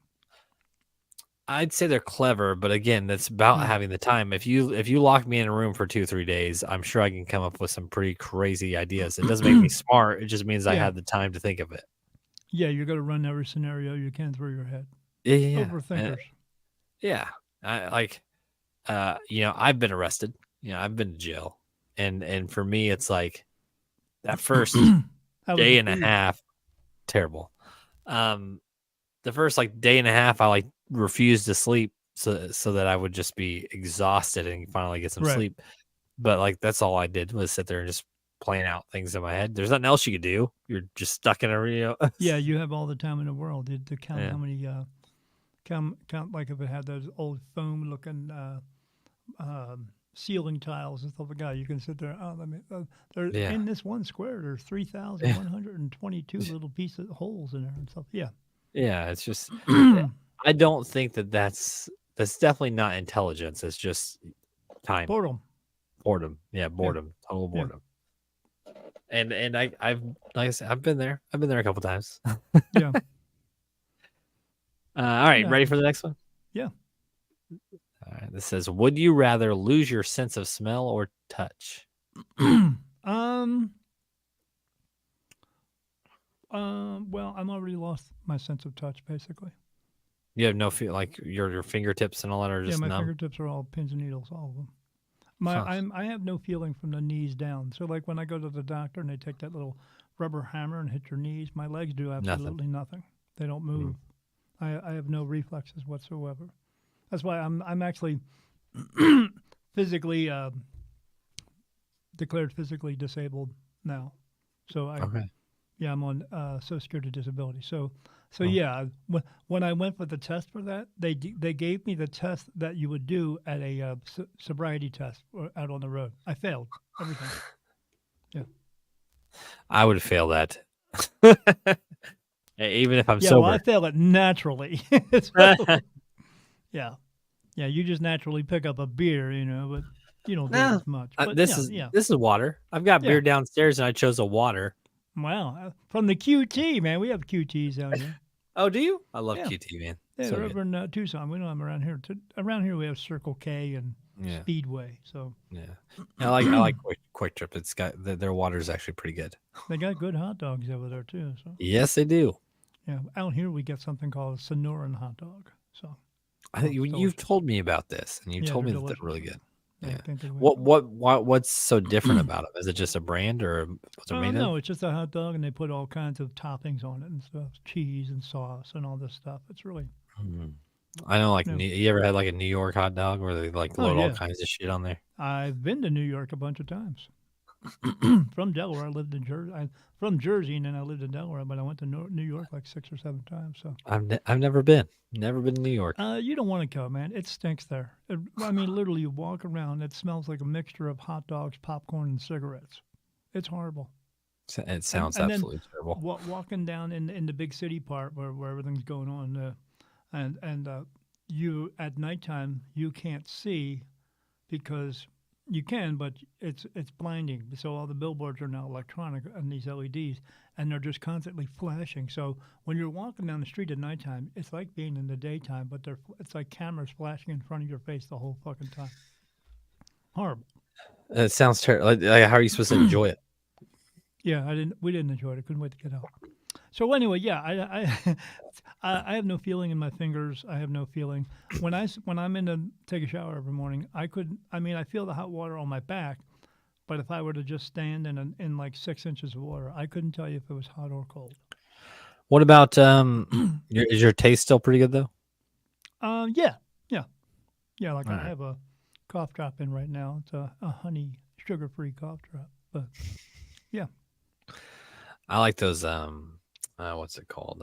I'd say they're clever, but again, that's about having the time. If you lock me in a room for 2-3 days, I'm sure I can come up with some pretty crazy ideas. It doesn't make me smart. It just means I have the time to think of it. Yeah, you're going to run every scenario you can through your head. Yeah. Overthinkers. Yeah. I've been arrested. I've been to jail. And for me, it's like that first day and a half, terrible. The first like day and a half, I like refused to sleep so that I would just be exhausted and finally get some sleep. But like that's all I did was sit there and just plan out things in my head. There's nothing else you could do. You're just stuck in a Yeah, you have all the time in the world to count count like if it had those old foam looking ceiling tiles and stuff like that. You can sit there. Oh, let me. There Yeah. in this one square, there's 3,122 little pieces holes in there and stuff. Yeah. Yeah, it's just I don't think that's definitely not intelligence. It's just time. Boredom. Yeah, boredom. Total Yeah. boredom. And I've like I said, I've been there. I've been there a couple times. Yeah. All right, Yeah. ready for the next one? Yeah. All right, this says, would you rather lose your sense of smell or touch? Well, I'm already lost my sense of touch, basically. You have no feel like your fingertips and all that are Yeah, just my numb. fingertips are all pins and needles, all of them. Huh. I have no feeling from the knees down. So like when I go to the doctor and they take that little rubber hammer and hit your knees, my legs do absolutely nothing. They don't move. I have no reflexes whatsoever. That's why I'm actually physically declared physically disabled now. So Okay. yeah, I'm on Social Security disability. So yeah, when I went for the test for that, they gave me the test that you would do at a sobriety test out on the road. I failed everything. Yeah. I would fail that. Even if I'm Yeah, well, I sober. fail it naturally. So, yeah. Yeah, you just naturally pick up a beer, but you don't do it No. as much. But This is water. I've got beer downstairs and I chose a water. Wow. From the QT, man. We have QTs out here. Oh, do you? I love Yeah. QT, man. Yeah, So they're good. over in Tucson. We don't have them around here. Around here, we have Circle K and Yeah. Speedway. So Yeah. I like Quick Trip. It's got their water is actually pretty good. they got good hot dogs over there too. So Yes, they do. yeah, out here we get something called a Sonoran hot dog. So I think it's you've delicious. told me about this, and you Yeah, told me they're that they're delicious. really good. Yeah, Yeah. I can't think of it. What's so different about them? Is it just a brand or what's it made No, of? it's just a hot dog, and they put all kinds of toppings on it and stuff, cheese and sauce and all this stuff. It's really I know, like, Yeah. you ever had like a New York hot dog where they like Oh, load all yeah. kinds of shit on there? I've been to New York a bunch of times. From Delaware, I lived in Jersey. From Jersey, and then I lived in Delaware, but I went to New York like 6 or 7 times. So I've never been to New York. you don't want to go, man. It stinks there. I mean, literally, you walk around, it smells like a mixture of hot dogs, popcorn, and cigarettes. It's horrible. It sounds and then absolutely terrible. Walking down in the big city part where everything's going on, and you at nighttime you can't see because you can, but it's blinding. So all the billboards are now electronic and these LEDs, and they're just constantly flashing. So when you're walking down the street at nighttime, it's like being in the daytime, but it's like cameras flashing in front of your face the whole fucking time. Horrible. It sounds terrible. Like, how are you supposed to enjoy it? Yeah, we didn't enjoy it. I couldn't wait to get out. So anyway, yeah, I have no feeling in my fingers. I have no feeling when I'm in to take a shower every morning. I feel the hot water on my back, but if I were to just stand in like 6 inches of water, I couldn't tell you if it was hot or cold. What about is your taste still pretty good though? Yeah. Like All I right. have a cough drop in right now. It's a honey sugar-free cough drop, but yeah. I like those what's it called?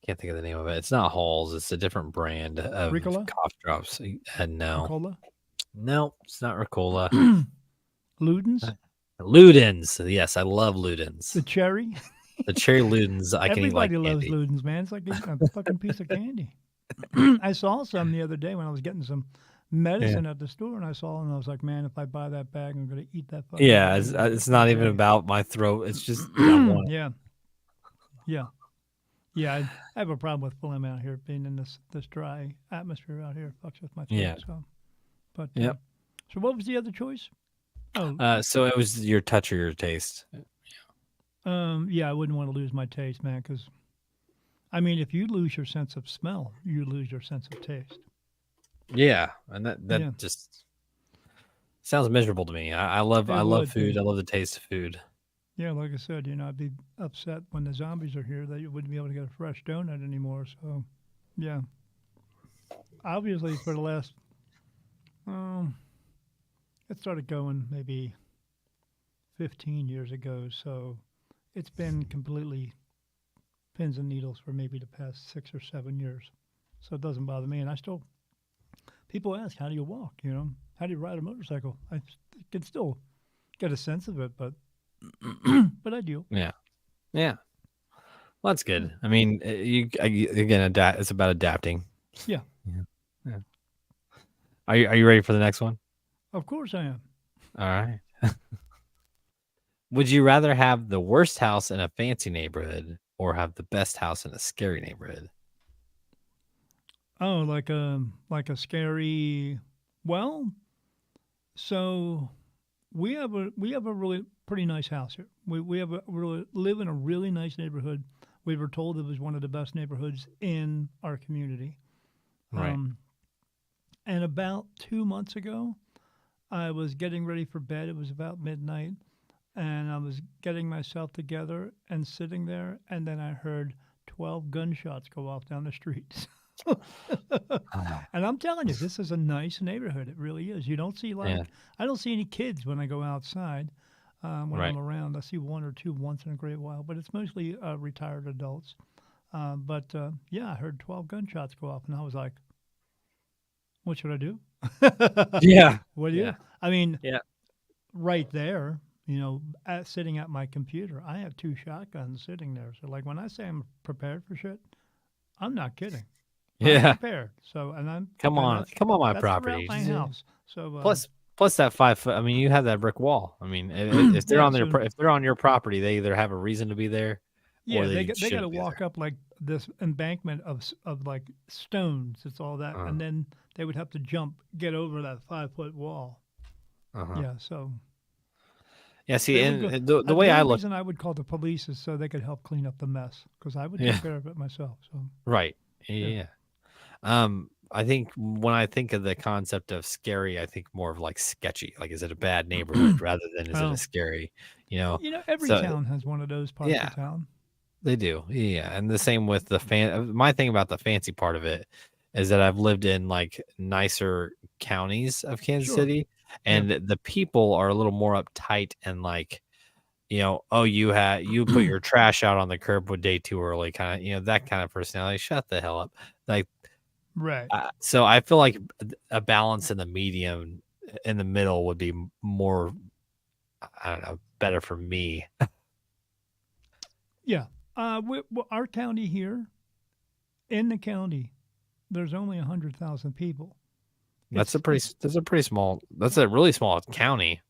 Can't think of the name of it. It's not Halls. It's a different brand of Ricola? cough drops. No, Ricola? no, it's not Ricola. Ludens? Ludens. Yes, I love Ludens. The cherry? The cherry Ludens. I can eat like Everybody loves candy. Ludens, man. It's like a fucking piece of candy. I saw some the other day when I was getting some medicine at the store, and I saw them, and I was like, man, if I buy that bag, I'm going to eat that fucking Yeah, bag. it's not even about my throat. It's just I want it. Yeah. I have a problem with phlegm out here, being in this dry atmosphere out here. Fucks with my throat. Yeah. So, but Yep. so what was the other choice? Oh, So it was your touch or your taste. yeah, I wouldn't want to lose my taste, man, because I mean, if you lose your sense of smell, you lose your sense of taste. Yeah, and that Yeah. just sounds miserable to me. I love would, food. too. I love the taste of food. Yeah, like I said, I'd be upset when the zombies are here that you wouldn't be able to get a fresh donut anymore. So, yeah. Obviously, for the last, it started going maybe 15 years ago. So, it's been completely pins and needles for maybe the past 6 or 7 years, so it doesn't bother me. And I still, people ask, how do you walk? How do you ride a motorcycle? Can still get a sense of it, but but I do. Yeah. Yeah. Well, that's Yeah. good. I mean, again, it's about adapting. Yeah, Yeah. Yeah. Are you ready for the next one? of course I am. All right. Would you rather have the worst house in a fancy neighborhood or have the best house in a scary neighborhood? Oh, like a scary. Well, so we have a really pretty nice house here. We have a really live in a really nice neighborhood. We were told it was one of the best neighborhoods in our community. Right. Um, and about 2 months ago, I was getting ready for bed. It was about midnight, and I was getting myself together and sitting there, and then I heard 12 gunshots go off down the street. Ah, And I'm telling you, this is a nice neighborhood. It really is. You don't see yeah. I don't see any kids when I go outside. When Right. I'm around, I see one or two once in a great while, but it's mostly retired adults. But yeah, I heard 12 gunshots go off, and I was like, "What should I do?" Yeah. What do Yeah. you? I mean, Yeah. right there, sitting at my computer, I have two shotguns sitting there. So, like, when I say I'm prepared for shit, I'm not kidding. I'm Yeah. prepared. So, and Come on. Come on, my that's throughout property. my house. So, Plus that 5 foot. I mean, you have that brick wall. I mean, if they're yeah. on So if they're on your property, they either have a reason to be there or yeah, they they got to shouldn't be walk there. up like this embankment of like stones. It's all that, Uh, and then they would have to jump, get over that 5 foot wall. uh-huh. Yeah. So Yeah. See, they would go. and the The way I only look, reason I would call the police is so they could help clean up the mess, because I would yeah, take care of it myself. So right. yeah. Yeah. I think when I think of the concept of scary, I think more of like sketchy. Like, is it a bad neighborhood rather than is it a Oh, scary? You know. every So town has one of those parts yeah, of town. they do. Yeah, and the same with the my thing about the fancy part of it is that I've lived in like nicer counties of Kansas Sure. City, Yeah. and the people are a little more uptight and like, oh, you put your trash out on the curb a day too early, kind of, that kind of personality. Shut the hell up. Like, Right. so I feel like a balance in the medium, in the middle would be more, I don't know, better for me. Yeah. Our county here, in the county, there's only 100,000 people. It's it's That's a pretty small. That's a really small county,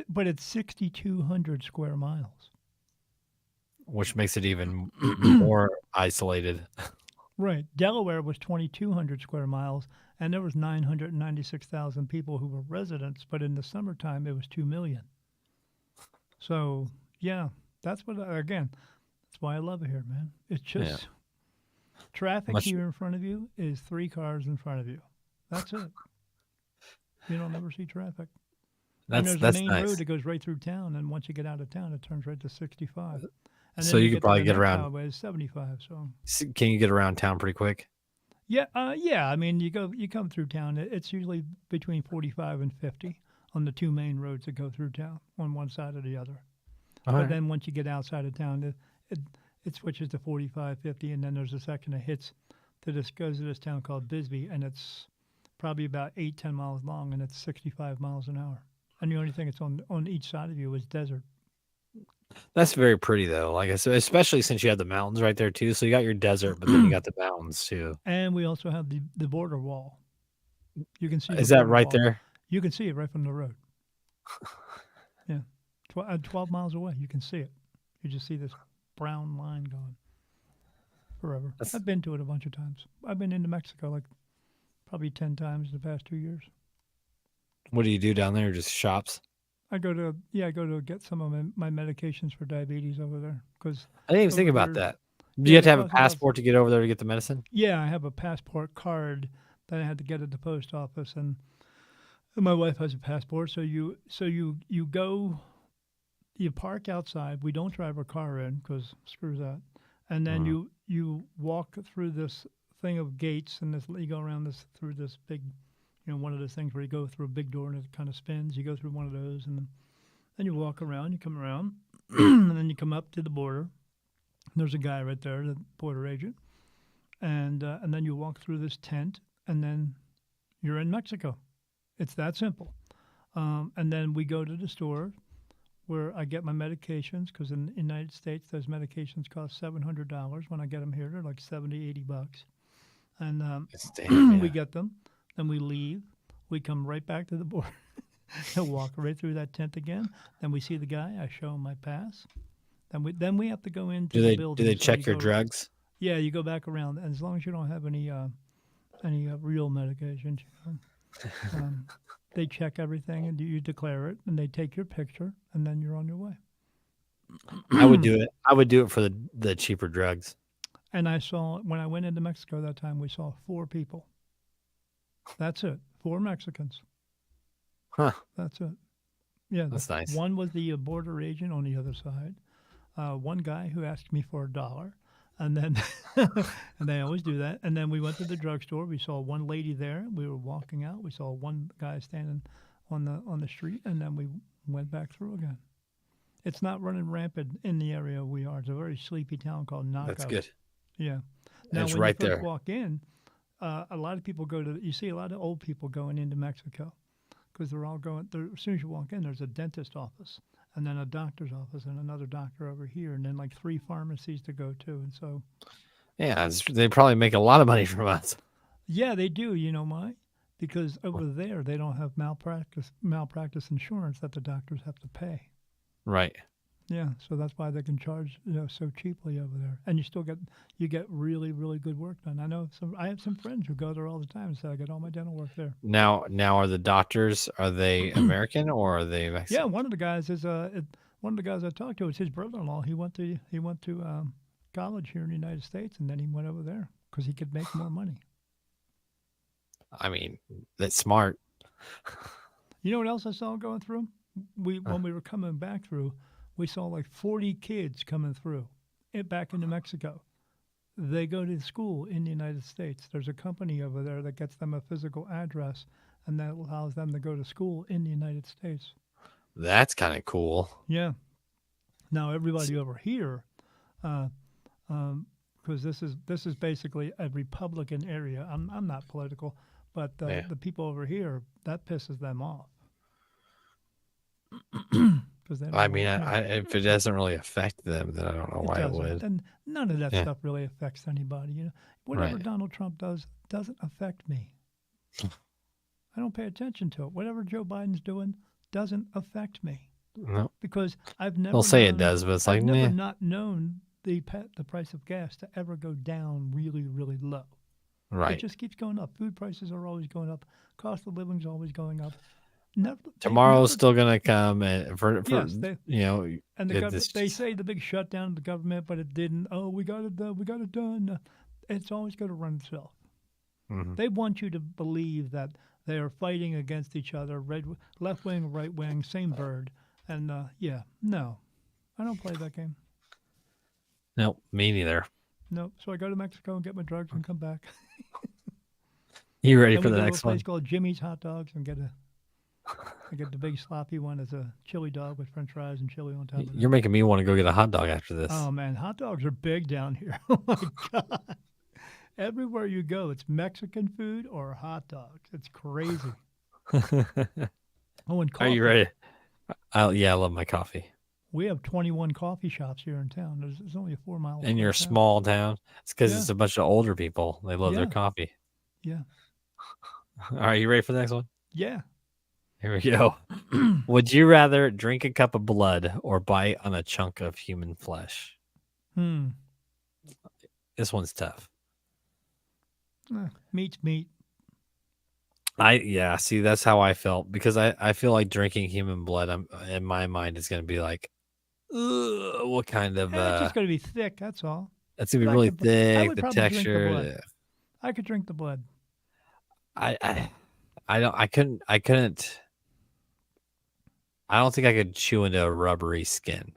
but it's 6,200 square miles. which makes it even more isolated. Right. Delaware was 2,200 square miles, and there was 996,000 people who were residents. But in the summertime, it was 2 million. So yeah, that's again. That's why I love it here, man. It's Yeah, just traffic much. here in front of you is 3 cars in front of you. That's it. You don't ever see traffic. And there's a That's main road nice. that goes right through town, and once you get out of town, it turns right to 65. And So then you you could get to probably the get next around. highway is 75. So Can you get around town pretty quick? yeah. I mean, you come through town. It's usually between 45 and 50 on the two main roads that go through town, on one side or the other. All But right. then once you get outside of town, it, it switches to 45, 50, and then there's a section that goes to this town called Bisbee, and it's probably about 8, 10 miles long, and it's 65 miles an hour. And the only thing that's on each side of you is desert. That's very pretty though. Like I said, especially since you have the mountains right there too. So you got your desert, but then you got the mountains too. And we also have the border wall. You can see the Is that border right wall. there? You can see it right from the road. Yeah. 12 miles away, you can see it. You just see this brown line going forever. That's I've been to it a bunch of times. I've been into Mexico like probably 10 times in the past 2 years. what do you do down there? Just shops? I go to get some of my medications for diabetes over there because I didn't even think over about here, that. Do you yeah, have it to have a costs about. passport to get over there to get the medicine? Yeah, I have a passport card that I had to get at the post office, and my wife has a passport. So you go, you park outside. We don't drive our car in because screw that. And then Uh, you walk through this thing of gates, and you go around through this big, one of those things where you go through a big door and it kind of spins. You go through one of those, and then you walk around. You come around, and then you come up to the border. There's a guy right there, the border agent, and then you walk through this tent, and then you're in Mexico. It's that simple. And then we go to the store where I get my medications because in the United States, those medications cost $700. When I get them here, they're like 70, 80 bucks. And we get them. Then we leave. We come right back to the border and walk right through that tent again. Then we see the guy. I show him my pass. Then we have to go into the building. Do they So check you your go- drugs? Yeah, you go back around, and as long as you don't have any real medications, they check everything, and you declare it, and they take your picture, and then you're on your way. I would do it. I would do it for the cheaper drugs. And I saw when I went into Mexico that time, we saw 4 people. That's it, 4 Mexicans. Huh. That's it. Yeah, That's nice. One was the border agent on the other side. One guy who asked me for $1, and then and they always do that. And then we went to the drugstore. We saw one lady there. We were walking out. We saw one guy standing on the street, and then we went back through again. It's not running rampant in the area we are. It's a very sleepy town called Knockout. That's good. Yeah. And it's when right you first there. walk in, a lot of people you see a lot of old people going into Mexico because they're all going, as soon as you walk in, there's a dentist office and then a doctor's office and another doctor over here and then like 3 pharmacies to go to. And so, Yeah, they probably make a lot of money from us. yeah, they do. You know why? Because over there, they don't have malpractice insurance that the doctors have to pay. Right. Yeah, so that's why they can charge so cheaply over there, and you get really really good work done. I have some friends who go there all the time and say I get all my dental work there. Now are the doctors, are they American or are they Mexican? Yeah, one of the guys I talked to is his brother-in-law. He went to college here in the United States, and then he went over there because he could make more money. I mean, that's smart. You know what else I saw going through? When we were coming back through, we saw like 40 kids coming through back into Mexico. They go to school in the United States. There's a company over there that gets them a physical address, and that allows them to go to school in the United States. That's kind of cool. Yeah. Now everybody over here, because this is basically a Republican area. I'm not political, but the people over here, that pisses them off. I mean, if it doesn't really affect them, then I don't know why it would. And none of that stuff really affects anybody. You know, whatever Right. Donald Trump does doesn't affect me. I don't pay attention to it. Whatever Joe Biden's doing doesn't affect me No, because I've never. they'll say it known- does, but it's I've like, never meh. not known the price of gas to ever go down really really low. It Right. just keeps going up. Food prices are always going up. Cost of living's always going up. Never, they Tomorrow's never- still gonna come, and for Yes, they- you know, And the this- they say the big shutdown of the government, but it didn't. Oh, we got it done. We got it done. It's always going to run itself. Mhm. They want you to believe that they are fighting against each other, left wing, right wing, same bird. And no, I don't play that game. Nope, me neither. No, so I go to Mexico and get my drugs and come back. You ready Then for we the go to a next one? place called Jimmy's Hot Dogs and I get the big sloppy one as a chili dog with French fries and chili on top of it. You're making me want to go get a hot dog after this. Oh man, hot dogs are big down here. Oh my god! Everywhere you go, it's Mexican food or hot dogs. It's crazy. Oh, and coffee. Are you ready? Yeah, I love my coffee. We have 21 coffee shops here in town. There's only a 4-mile. In your town. small town, it's because Yeah. it's a bunch of older people. They love their Yeah. coffee. Yeah. All right, you ready for the next one? Yeah. Here we go. Would you rather drink a cup of blood or bite on a chunk of human flesh? This one's tough. Meat's meat. See, that's how I felt because I feel like drinking human blood, in my mind, is going to be like, ugh, what kind of, It's just going to be thick. That's all. it's going to be I really could- I thick, would the probably drink the texture. blood. I could drink the blood. I couldn't, I don't think I could chew into a rubbery skin.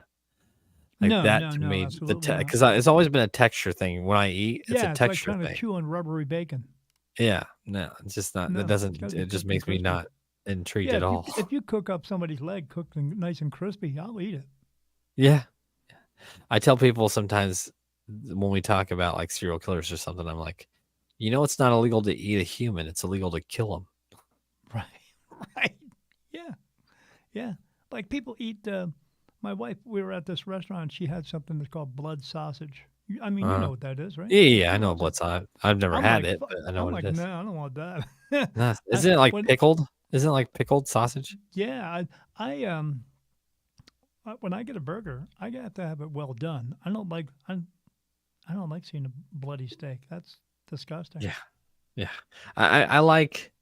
Like No, that no, to no, me, absolutely not. because it's always been a texture thing. When I eat, it's yeah, a it's like texture trying to thing. chew on rubbery bacon. Yeah, no, it's just not. No, That doesn't. it's gotta be It just cooked and makes me crispy. not intrigued Yeah, at all. if you cook up somebody's leg cooked and nice and crispy, I'll eat it. Yeah, I tell people sometimes when we talk about like serial killers or something, I'm like, it's not illegal to eat a human. It's illegal to kill them. Right. Right. Yeah. Yeah. Like people eat. My wife, we were at this restaurant. She had something that's called blood sausage. I mean, you know what that is, right? Yeah, I She know loves it. blood sausage. I've never I'm had like, it, but I know I'm what like, it is. no, I don't want that. No, I, isn't it like when, pickled? Isn't it like pickled sausage? yeah, when I get a burger, I have to have it well done. I don't like seeing a bloody steak. That's disgusting. Yeah, yeah. I like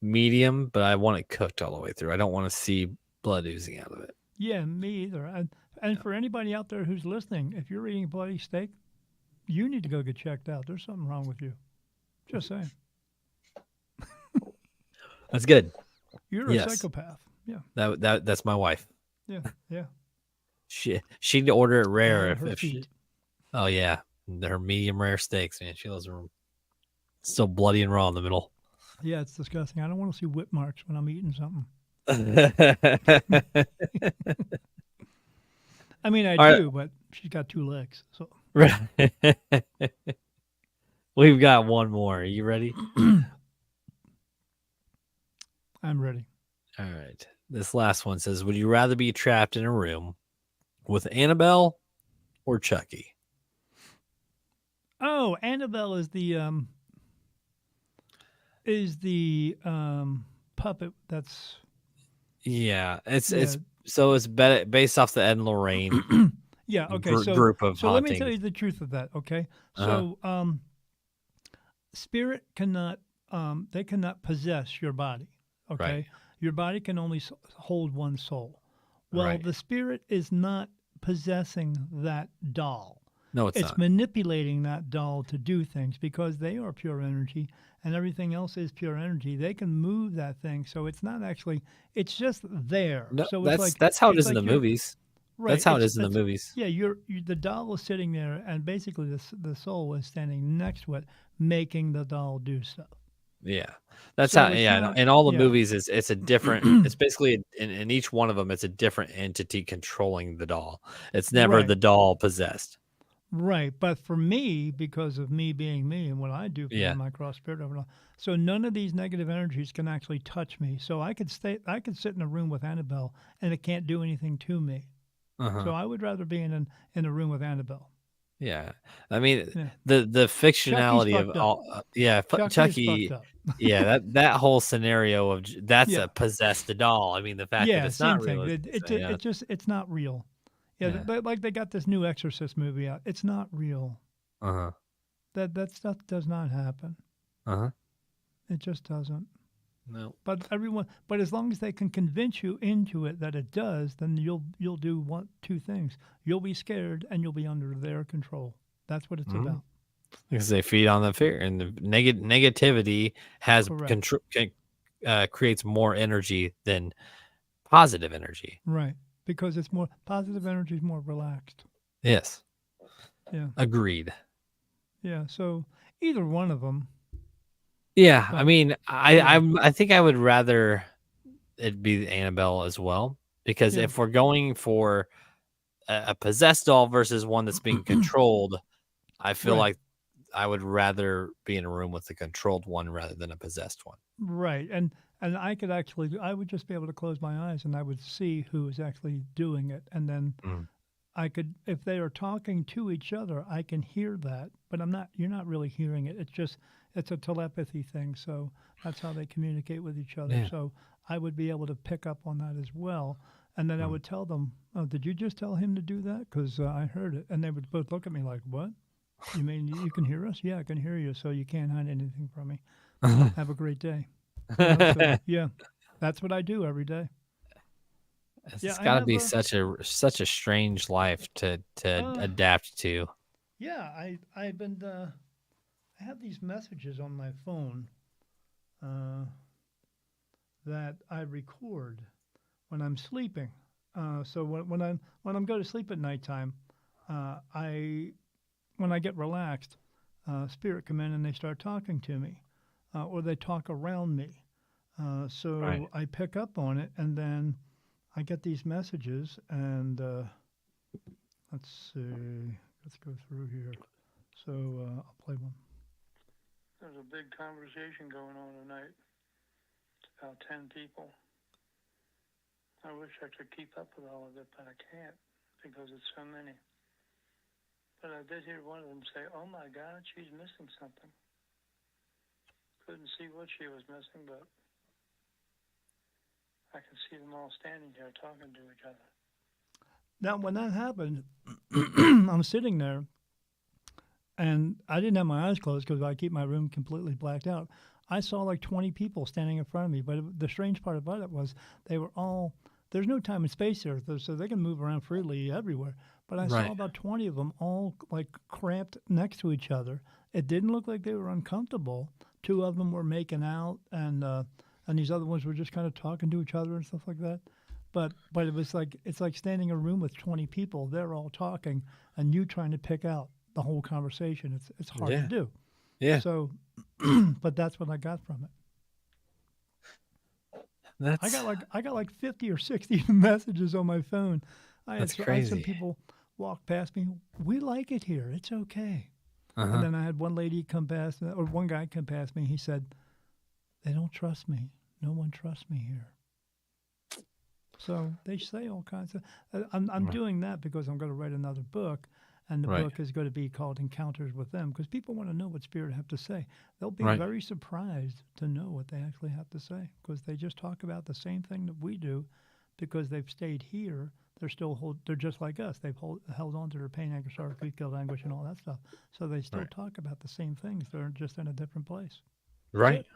medium, but I want it cooked all the way through. I don't want to see blood oozing out of it. Yeah, me either. And for anybody out there who's listening, if you're eating bloody steak, you need to go get checked out. There's something wrong with you. Just saying. That's good. You're a Yes, psychopath. Yeah. that's my wife. Yeah. Yeah. She'd order it rare Her if she. feet. Oh yeah, her medium rare steaks, man. She loves them still bloody and raw in the middle. Yeah, it's disgusting. I don't want to see whip marks when I'm eating something. I mean, I All do, but she's got 2 legs. So right. We've got one more. Are you ready? I'm ready. All right. This last one says, would you rather be trapped in a room with Annabelle or Chucky? Oh, Annabelle is the puppet that's Yeah, it's yeah. based off the Ed and Lorraine Yeah, okay. group of So let me tell you hauntings. the truth of that, okay? Uh-huh. So spirit cannot they cannot possess your body, okay? Right. Your body can only hold one soul. Well, Right. the spirit is not possessing that doll. No, it's It's not. manipulating that doll to do things because they are pure energy and everything else is pure energy. They can move that thing, so it's not actually. It's just there. No, So it's like that's how it it's is in the like you're movies. right. That's how it is in the movies. Yeah. The doll is sitting there, and basically the soul is standing next to it, making the doll do stuff. Yeah. That's So how it's yeah, not. in all the Yeah. movies it's a different it's basically in each one of them it's a different entity controlling the doll. It's never Right. the doll possessed. Right, but for me, because of me being me and what I do for Yeah. them, I cross spirit over. So none of these negative energies can actually touch me. So I could sit in a room with Annabelle, and it can't do anything to me. Uh-huh. So I would rather be in a room with Annabelle. Yeah. I mean, Yeah. the fictionality of fucked up. all Chucky is Chucky, fucked up. yeah, that whole scenario of that's Yeah, a possessed doll. I mean, the fact that yeah, it's same not thing. realistic. So, yeah. It's not real. Yeah, Yeah. like they got this new Exorcist movie out. It's not real. Uh-huh. That stuff does not happen. Uh-huh. It just doesn't. No. But as long as they can convince you into it that it does, then you'll do two things. You'll be scared and you'll be under their control. That's what it's Mhm. about. Because they feed on the fear and the negativity has Correct. control creates more energy than positive energy. Right. Because it's more positive energy is more relaxed. Yes. Yeah. Agreed. Yeah. So either one of them. Yeah, I But, mean, yeah. I think I would rather it be Annabelle as well because Yeah. if we're going for a possessed doll versus one that's being controlled, I feel Right. like I would rather be in a room with a controlled one rather than a possessed one. Right. And I would just be able to close my eyes and I would see who is actually doing it. And then Mm. I could, if they are talking to each other, I can hear that, but you're not really hearing it. It's a telepathy thing. So that's how they communicate with each other. Yeah. So I would be able to pick up on that as well. And then I would tell them, oh, did you just tell him to do that? Because I heard it. And they would both look at me like, what? You mean you can hear us? Yeah, I can hear you. So you can't hide anything from me. Have a great day. So, yeah, that's what I do every day. It's got to be such a strange life to adapt to. Yeah, I've been I have these messages on my phone that I record when I'm sleeping. So when I'm going to sleep at nighttime, when I get relaxed, spirit come in and they start talking to me, or they talk around me. So Right. I pick up on it, and then I get these messages, and let's see, Let's go through here. So I'll play one. There's a big conversation going on tonight. It's about 10 people. I wish I could keep up with all of it, but I can't because it's so many. But I did hear one of them say, "Oh my God, she's missing something." Couldn't see what she was missing, but I can see them all standing here talking to each other. Now, when that happened, I'm sitting there, and I didn't have my eyes closed because I keep my room completely blacked out. I saw like 20 people standing in front of me, but the strange part about it was they were all, there's no time and space there, so they can move around freely everywhere. But I saw about 20 of them all like cramped next to each other. It didn't look like they were uncomfortable. Two of them were making out, and these other ones were just kind of talking to each other and stuff like that. But it was like, it's like standing in a room with 20 people. They're all talking, and you trying to pick out the whole conversation. It's hard to do. Yeah. So, but that's what I got from it. I got like 50 or 60 messages on my phone. I had some people walk past me. We like it here. It's okay. And then I had one lady come past, or one guy come past me. He said, "They don't trust me. No one trusts me here." So they say all kinds of. I'm doing that because I'm going to write another book, and the book is going to be called Encounters with Them, because people want to know what Spirit have to say. They'll be very surprised to know what they actually have to say, because they just talk about the same thing that we do, because they've stayed here. They're just like us. They've held on to their pain, anger, sorrow, grief, guilt, anguish, and all that stuff. So they still talk about the same things. They're just in a different place. Right.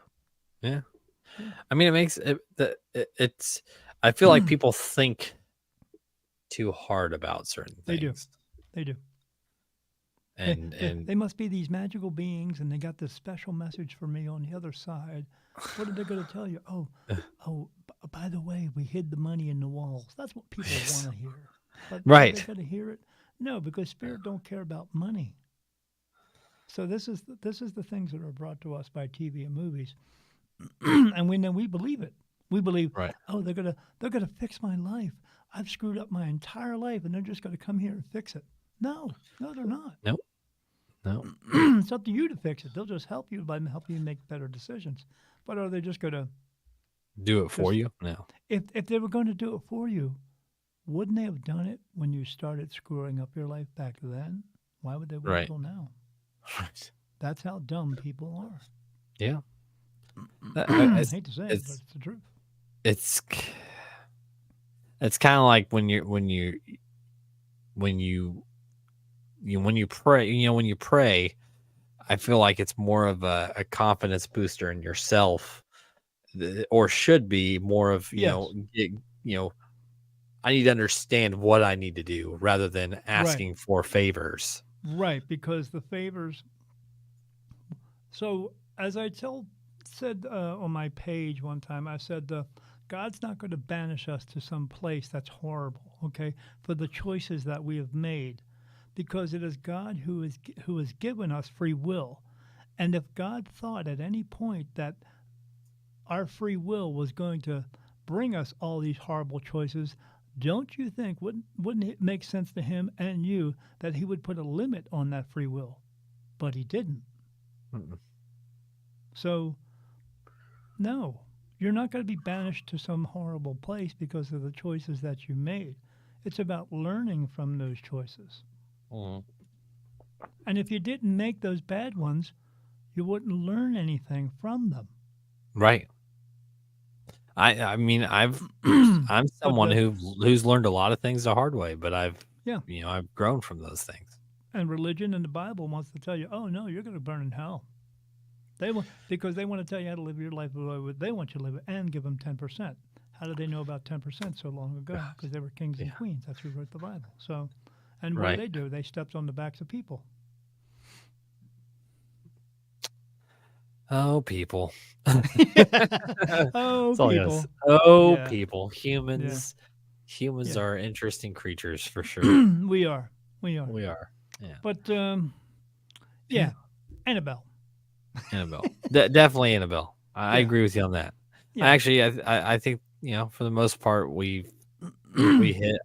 Yeah. I mean, it makes it's. I feel like people think too hard about certain things. They do. And they must be these magical beings, and they got this special message for me on the other side. What are they going to tell you? Oh, by the way, we hid the money in the walls. That's what people want to hear. But are they going to hear it? No, because Spirit don't care about money. So this is the things that are brought to us by TV and movies, and we believe it. We believe, oh, they're gonna fix my life. I've screwed up my entire life, and they're just going to come here and fix it. No, they're not. No. It's up to you to fix it. They'll just help you by helping you make better decisions. But are they just going to do it for you? No. If they were going to do it for you, wouldn't they have done it when you started screwing up your life back then? Why would they wait till now? Right. That's how dumb people are. Yeah. I hate to say it, but it's the truth. It's kind of like when you pray, I feel like it's more of a confidence booster in yourself, or should be more of, I need to understand what I need to do rather than asking for favors. Right, because the favors. So as I said on my page one time, I said, God's not going to banish us to some place that's horrible, okay, for the choices that we have made, because it is God who has given us free will. And if God thought at any point that our free will was going to bring us all these horrible choices, don't you think, wouldn't it make sense to him and you that he would put a limit on that free will? But he didn't. Mm-mm. So, no, you're not going to be banished to some horrible place because of the choices that you made. It's about learning from those choices. Mm. And if you didn't make those bad ones, you wouldn't learn anything from them. Right. I mean, I'm someone who's learned a lot of things the hard way, but I've grown from those things. And religion and the Bible wants to tell you, oh no, you're going to burn in hell. Because they want to tell you how to live your life the way they want you to live it, and give them 10%. How did they know about 10% so long ago? Because they were kings and queens. That's who wrote the Bible. So, and what do? They stepped on the backs of people. Oh, people. People. Humans. Yeah. Humans are interesting creatures for sure. We are. Yeah. But Annabelle. Definitely Annabelle. I agree with you on that. Yeah. I think, for the most part, we've we hit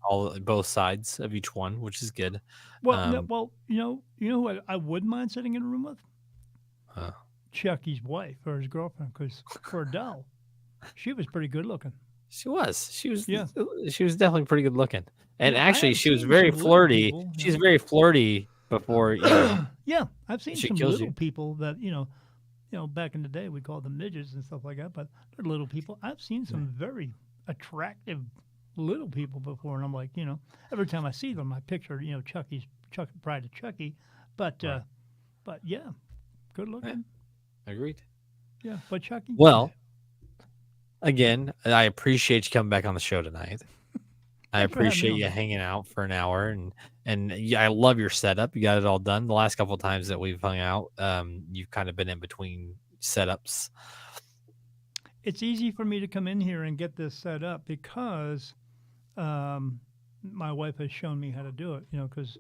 both sides of each one, which is good. Well, no, Um, well, you know who I wouldn't mind sitting in a room with? uh, Chucky's wife or his girlfriend, because for Adele, she was pretty good looking. she was Yeah. she was definitely pretty good looking, and I actually have she was seen very some little flirty. people. She's very flirty before Yeah, I've seen she some kills little you. people that back in the day we called them midgets and stuff like that, but they're little people. I've seen some very attractive little people before, and I'm like, every time I see them, I picture, Chuck, Pride of Chucky, but Right. but yeah, good looking. Agreed. Yeah, but Chucky. Well, again, I appreciate you coming back on the show tonight. I Thanks for having me appreciate on, you man. hanging out for an hour, and yeah, I love your setup. You got it all done. The last couple of times that we've hung out, you've kind of been in between setups. It's easy for me to come in here and get this set up because my wife has shown me how to do it. Because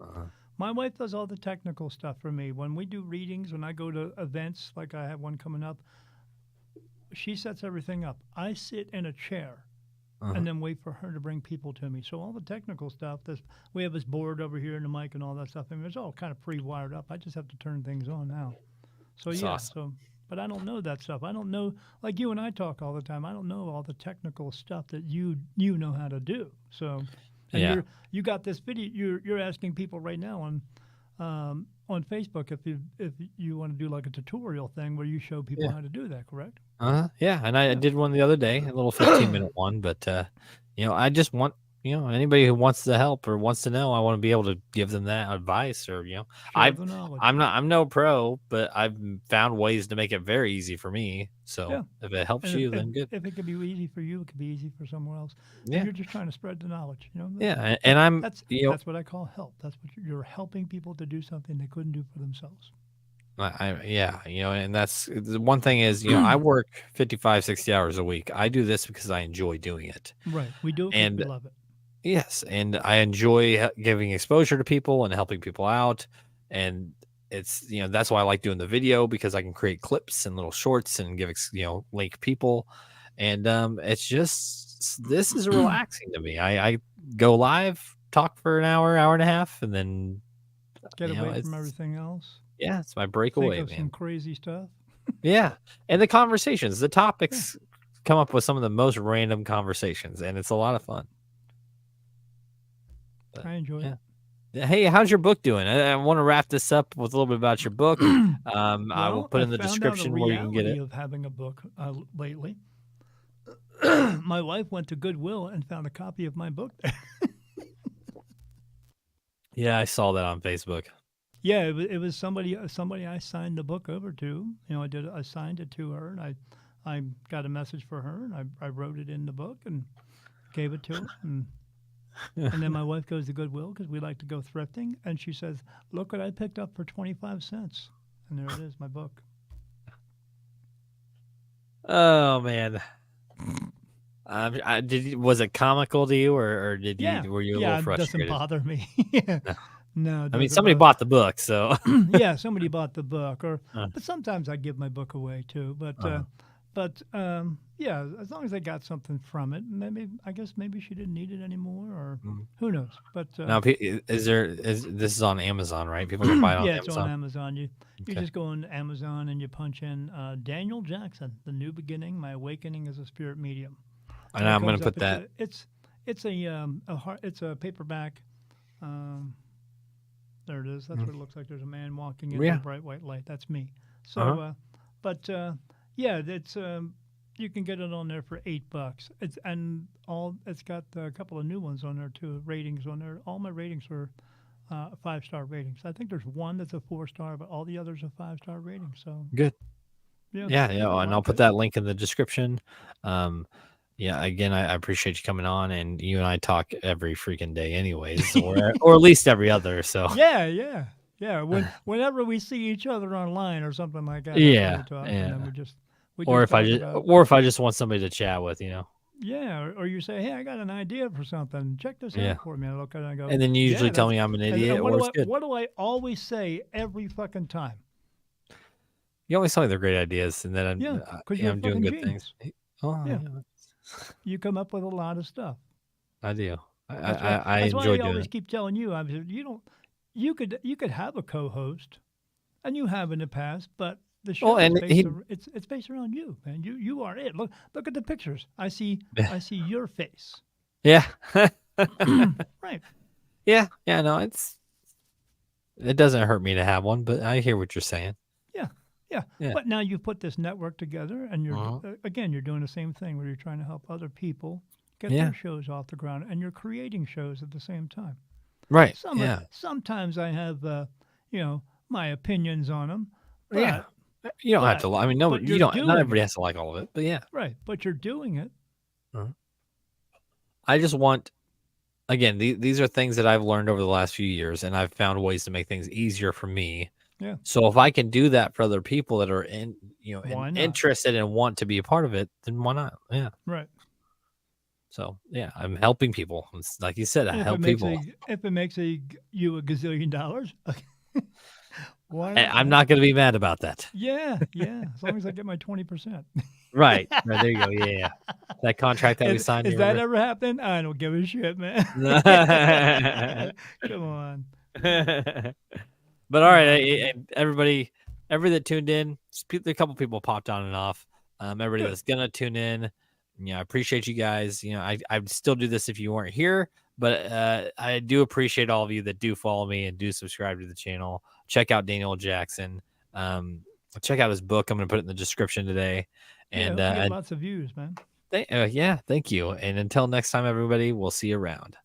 my wife does all the technical stuff for me. When we do readings, when I go to events, like I have one coming up, she sets everything up. I sit in a chair and then wait for her to bring people to me. So all the technical stuff, we have this board over here and the mic and all that stuff. I mean, it's all kind of pre-wired up. I just have to turn things on now. So That's awesome. but I don't know that stuff. I don't know, like you and I talk all the time. I don't know all the technical stuff that you know how to do. So, and Yeah. you got this video. You're asking people right now on Facebook if you want to do like a tutorial thing where you show people Yeah. how to do that. Correct? Yeah, and I did one the other day, a little 15-minute one, but I just want, anybody who wants to help or wants to know, I want to be able to give them that advice or, Share I've the knowledge. I'm no pro, but I've found ways to make it very easy for me. So Yeah. if it helps And you, then good. if it could be easy for you, it could be easy for someone else. Yeah. And you're just trying to spread the knowledge. Yeah, and I'm That's what I call help. That's what you're helping people to do something they couldn't do for themselves. and that's the one thing is, I work 55, 60 hours a week. I do this because I enjoy doing it. Right. We do it because And we love it. yes, and I enjoy giving exposure to people and helping people out. And it's, that's why I like doing the video because I can create clips and little shorts and give, link people. And it's just, this is relaxing to me. I go live, talk for an hour, hour and a half, and then Get away it's, from everything else. yeah, it's my Think breakaway, of some man. crazy stuff. Yeah. And the conversations, the topics come up with some of the most random conversations, and it's a lot of fun. But, I enjoy it. Hey, how's your book doing? I want to wrap this up with a little bit about your book. I will Well, put I in the found out description where you can get reality it. of having a book lately. My wife went to Goodwill and found a copy of my book there. Yeah, I saw that on Facebook. Yeah, it was somebody I signed the book over to. I signed it to her, and I got a message for her, and I wrote it in the book and gave it to her, and then my wife goes to Goodwill because we like to go thrifting, and she says, "Look what I picked up for 25 cents," and there it is, my book. Oh man. Was it comical to you, or did you Yeah, were you a yeah, little it doesn't frustrated? bother me. No, it I mean, doesn't somebody bother. bought the book, so Yeah, somebody bought the book, Uh, but sometimes I give my book away too. Uh-huh. Yeah, as long as I got something from it, I guess maybe she didn't need it anymore, or Mm. who knows. But Now, is this is on Amazon, right? People can buy it on yeah, it's on Amazon. Amazon. You Okay. just go on Amazon and you punch in Daniel Jackson, The New Beginning: My Awakening as a Spirit Medium. And it I'm going comes to up. put that. It's a paperback. Um, There it is. That's what it looks like. There's a man walking in Yeah. a bright white light. That's me. So, Uh-huh. yeah, it's you can get it on there for $8. It's got a couple of new ones on there too. Ratings on there. All my ratings are 5-star ratings. I think there's one that's a 4-star, but all the others are 5-star ratings. So Good. yeah, Yeah, people and I'll like put it. that link in the description. Yeah, again, I appreciate you coming on, and you and I talk every freaking day, anyways, or at least every other. So Yeah. Whenever we see each other online or something like that, that's yeah, when we talk, and then yeah. we just Or if talk about. if I just want somebody to chat with, Yeah, or you say, "Hey, I got an idea for something. Check this Yeah. out for me." I look at it and I go, And then you "Yeah, usually tell that's." me I'm an And idiot, what or do it's good. what do I always say every fucking time? You always tell me they're great ideas, and then Yeah, because you're a I'm doing fucking good genius. things. Oh, Yeah, yeah, you come up with a lot of stuff. I do. That's why. I That's why enjoy I doing always it. keep telling you. You don't. You could have a co-host, and you have in the past, but the show Well, is and based. It's based around you, man. You are it. Look at the pictures. I see your face. yeah, Right. yeah. No, it doesn't hurt me to have one, but I hear what you're saying. Yeah. Yeah. Yeah. But now you put this network together, and Uh-huh. again you're doing the same thing where you're trying to help other people get Yeah. their shows off the ground, and you're creating shows at the same time. Right. Yeah. Sometimes I have my opinions on them, but Yeah. You don't have to. I mean, no, but you you're don't. Not doing everybody it. has to like all of it, but yeah. Right. But you're doing it. Uh-huh. I just want, again, these are things that I've learned over the last few years, and I've found ways to make things easier for me. Yeah. So if I can do that for other people that are Why not? interested and want to be a part of it, then why not? Yeah. Right. So yeah, I'm helping people. It's like you said, I And help people. if it makes you a gazillion dollars, why And not? I'm man? not going to be mad about that. Yeah. As long as I get my 20%. Right. Right. There you go. Yeah. That contract that we signed. Is you that remember? ever happened? I don't give a shit, man. Come on. But all right, everybody that tuned in, a couple people popped on and off. Everybody Good. that's gonna tune in, I appreciate you guys. I'd still do this if you weren't here, but I do appreciate all of you that do follow me and do subscribe to the channel. Check out Daniel Jackson. Check out his book. I'm gonna put it in the description today. And we get lots of views, man. thank you. And until next time, everybody, we'll see you around.